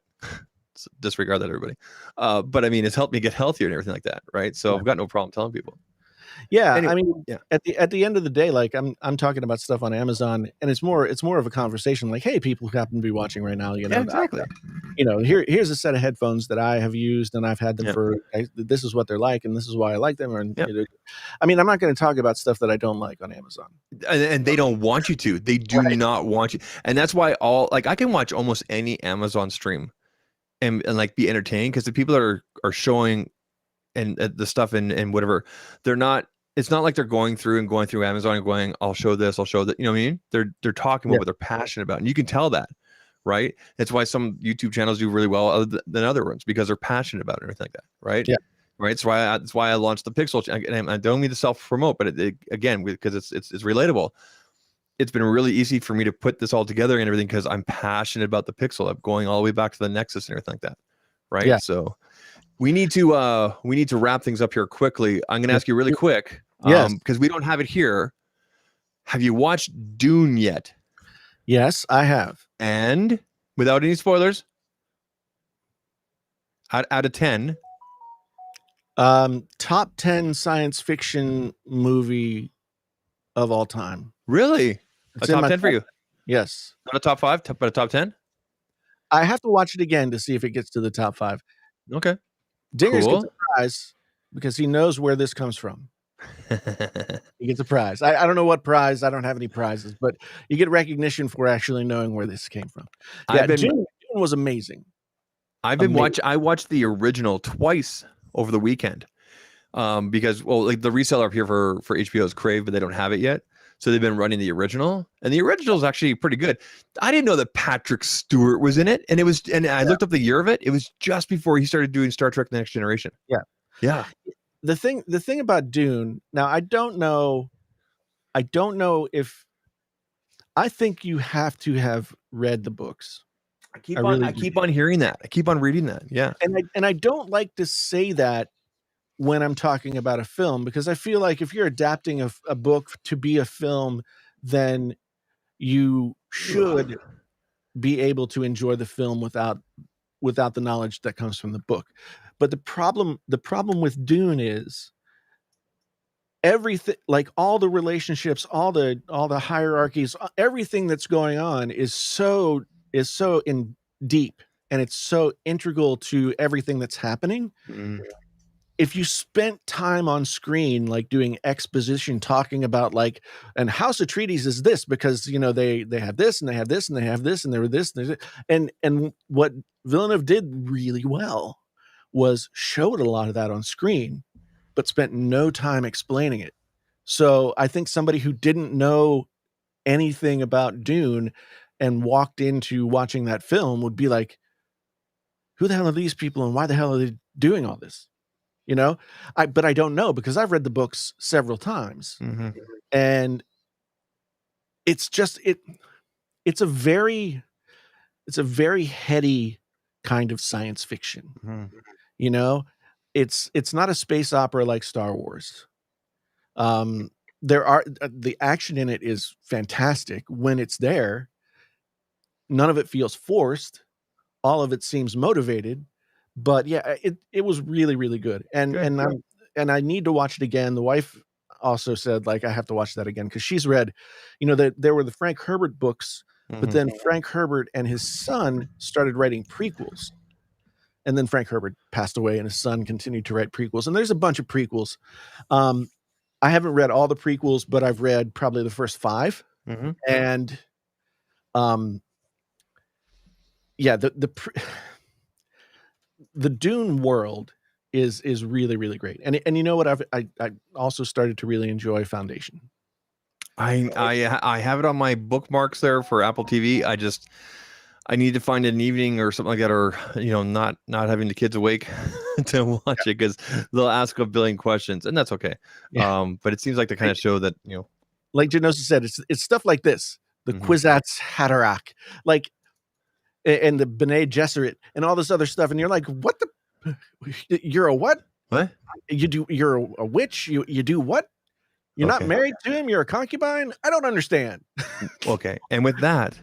[SPEAKER 2] So disregard that, everybody. But I mean, it's helped me get healthier and everything like that. Right. So I've got no problem telling people.
[SPEAKER 1] Yeah, anyway, I mean, at the end of the day, like I'm talking about stuff on Amazon, and it's more of a conversation. Like, hey, people who happen to be watching right now,
[SPEAKER 2] exactly.
[SPEAKER 1] Here's a set of headphones that I have used, and I've had them for. This is what they're like, and this is why I like them. And I mean, I'm not going to talk about stuff that I don't like on Amazon.
[SPEAKER 2] And they don't want you to. They do not want you, and that's why I can watch almost any Amazon stream, and like be entertained, because the people that are showing. And the stuff and whatever, it's not like they're going through Amazon and going, I'll show this, I'll show that. You know what I mean? They're talking about what they're passionate about. And you can tell that, right? That's why some YouTube channels do really well other than other ones, because they're passionate about it and everything like that. Right.
[SPEAKER 1] Yeah.
[SPEAKER 2] Right. That's why I launched the Pixel channel. And I don't mean to self-promote, but again, because it's relatable. It's been really easy for me to put this all together and everything, because I'm passionate about the Pixel. I'm going all the way back to the Nexus and everything like that. Right.
[SPEAKER 1] Yeah.
[SPEAKER 2] So we need to wrap things up here quickly. I'm going to ask you really quick, because we don't have it here. Have you watched Dune yet?
[SPEAKER 1] Yes, I have.
[SPEAKER 2] And without any spoilers, out of 10,
[SPEAKER 1] top 10 science fiction movie of all time.
[SPEAKER 2] Really?
[SPEAKER 1] It's
[SPEAKER 2] a top 10 for you?
[SPEAKER 1] Yes.
[SPEAKER 2] Not a top 5, but a top 10?
[SPEAKER 1] I have to watch it again to see if it gets to the top 5.
[SPEAKER 2] Okay.
[SPEAKER 1] Dingers gets a prize because he knows where this comes from. He gets a prize. I don't know what prize. I don't have any prizes, but you get recognition for actually knowing where this came from. Yeah, Dune was amazing.
[SPEAKER 2] I watched the original twice over the weekend, because like the reseller up here for HBO is Crave, but they don't have it yet. So they've been running the original, and the original is actually pretty good. I didn't know that Patrick Stewart was in it, and I looked up the year of it. It was just before he started doing Star Trek: The Next Generation. Yeah.
[SPEAKER 1] The thing about Dune. Now, I don't know if I think you have to have read the books.
[SPEAKER 2] I keep on hearing that. I keep on reading that. Yeah.
[SPEAKER 1] And I don't like to say that when I'm talking about a film, because I feel like if you're adapting a book to be a film, then you should be able to enjoy the film without the knowledge that comes from the book. But the problem with Dune is everything, like all the relationships, all the hierarchies, everything that's going on is so in deep, and it's so integral to everything that's happening.
[SPEAKER 2] Mm.
[SPEAKER 1] If you spent time on screen like doing exposition talking about like, and House Atreides is this because they have this and they have this and they have this and they were this and what Villeneuve did really well was showed a lot of that on screen but spent no time explaining it. So I think somebody who didn't know anything about Dune and walked into watching that film would be like, who the hell are these people and why the hell are they doing all this? But I don't know because I've read the books several times,
[SPEAKER 2] Mm-hmm.
[SPEAKER 1] and it's just it's a very heady kind of science fiction.
[SPEAKER 2] Mm-hmm.
[SPEAKER 1] You know, it's not a space opera like Star Wars. There are the action in it is fantastic when it's there. None of it feels forced. All of it seems motivated. But yeah, it was really, really good. And
[SPEAKER 2] Good.
[SPEAKER 1] I need to watch it again. The wife also said like I have to watch that again because she's read, that there were the Frank Herbert books, but
[SPEAKER 2] Mhm.
[SPEAKER 1] then Frank Herbert and his son started writing prequels. And then Frank Herbert passed away and his son continued to write prequels. And there's a bunch of prequels. I haven't read all the prequels, but I've read probably the first 5.
[SPEAKER 2] Mhm.
[SPEAKER 1] And yeah, the Dune world is really, really great. And you know what? I also started to really enjoy Foundation.
[SPEAKER 2] I have it on my bookmarks there for Apple TV. I need to find an evening or something like that, or not having the kids awake to watch it because they'll ask a billion questions, and that's okay.
[SPEAKER 1] Yeah.
[SPEAKER 2] But it seems like the kind of show that
[SPEAKER 1] Like Genosis said, it's stuff like this, the
[SPEAKER 2] Mhm.
[SPEAKER 1] Kwisatz Haderach, like, and the Bene Gesserit and all this other stuff, and you're like, what the? You're a what?
[SPEAKER 2] What?
[SPEAKER 1] You're a witch. You do what? You're not
[SPEAKER 2] Okay.
[SPEAKER 1] married to him. You're a concubine. I don't understand.
[SPEAKER 2] Okay, and with that,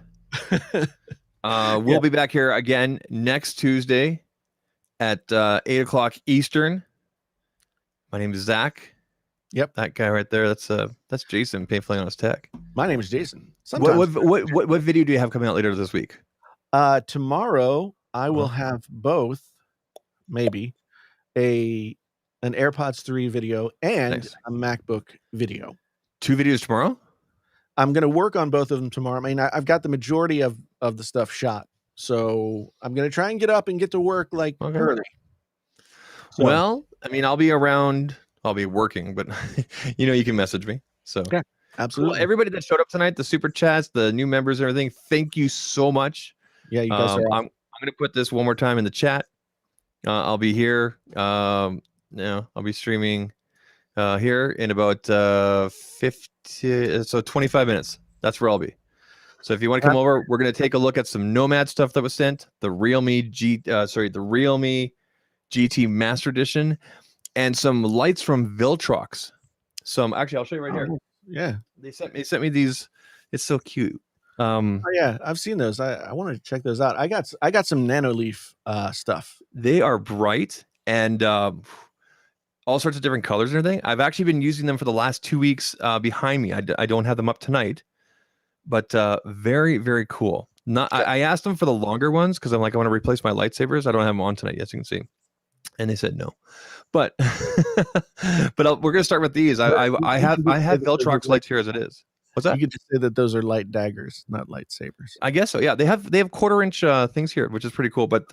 [SPEAKER 2] we'll
[SPEAKER 1] Yeah.
[SPEAKER 2] be back here again next Tuesday at 8:00 Eastern. My name is Zach.
[SPEAKER 1] Yep.
[SPEAKER 2] That guy right there. That's Jason painfully on his tech.
[SPEAKER 1] My name is Jason. Sometimes.
[SPEAKER 2] What video do you have coming out later this week?
[SPEAKER 1] Tomorrow I will have both, maybe an AirPods 3 video and
[SPEAKER 2] Nice.
[SPEAKER 1] a MacBook video.
[SPEAKER 2] 2 videos tomorrow?
[SPEAKER 1] I'm going to work on both of them tomorrow. I mean, I've got the majority of the stuff shot, so I'm going to try and get up and get to work like early. So,
[SPEAKER 2] well, I mean, I'll be around. I'll be working, but you can message me. So
[SPEAKER 1] yeah, absolutely.
[SPEAKER 2] Cool. Everybody that showed up tonight, the super chats, the new members, and everything. Thank you so much.
[SPEAKER 1] Yeah, you guys are.
[SPEAKER 2] I'm going to put this one more time in the chat. I'll be here. I'll be streaming here in about 25 minutes. That's where I'll be. So if you want to come over, we're going to take a look at some Nomad stuff that was sent, the Realme GT Master Edition, and some lights from Viltrox. Actually, I'll show you right here.
[SPEAKER 1] Yeah,
[SPEAKER 2] they sent me these. It's so cute.
[SPEAKER 1] Yeah, I've seen those. I wanted to check those out. I got some Nanoleaf stuff.
[SPEAKER 2] They are bright and all sorts of different colors and everything. I've actually been using them for the last 2 weeks behind me. I don't have them up tonight, but very, very cool. I asked them for the longer ones because I'm like, I want to replace my lightsabers. I don't have them on tonight, as you can see. And they said no. But we're gonna start with these. I have Viltrox lights here as it is. What's that?
[SPEAKER 1] You could just say that those are light daggers, not lightsabers.
[SPEAKER 2] I guess so. Yeah, they have 1/4-inch things here, which is pretty cool. But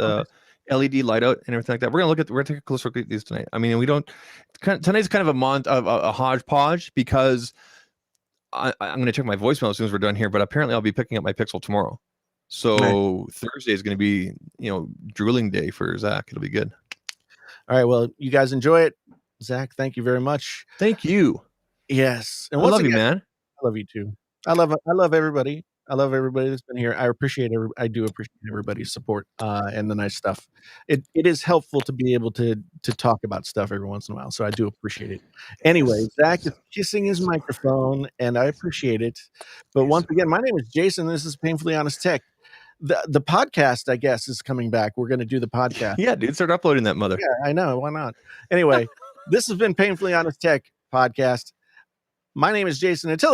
[SPEAKER 2] LED light out and everything like that. We're gonna take a closer look at these tonight. I mean, tonight's kind of a hodgepodge because I'm gonna check my voicemail as soon as we're done here. But apparently, I'll be picking up my Pixel tomorrow. So Thursday is gonna be drooling day for Zach. It'll be good.
[SPEAKER 1] All right. Well, you guys enjoy it. Zach, thank you very much.
[SPEAKER 2] Thank you.
[SPEAKER 1] Yes.
[SPEAKER 2] And I love you, man.
[SPEAKER 1] I love you too. I love everybody. I love everybody that's been here. I do appreciate everybody's support and the nice stuff. It is helpful to be able to talk about stuff every once in a while, so I do appreciate it. Anyway, Zach is kissing his microphone, and I appreciate it. But once again, my name is Jason. This is Painfully Honest Tech. The podcast, I guess, is coming back. We're going to do the podcast.
[SPEAKER 2] Yeah, dude, start uploading that mother.
[SPEAKER 1] Yeah, I know. Why not? Anyway, this has been Painfully Honest Tech podcast. My name is Jason. Until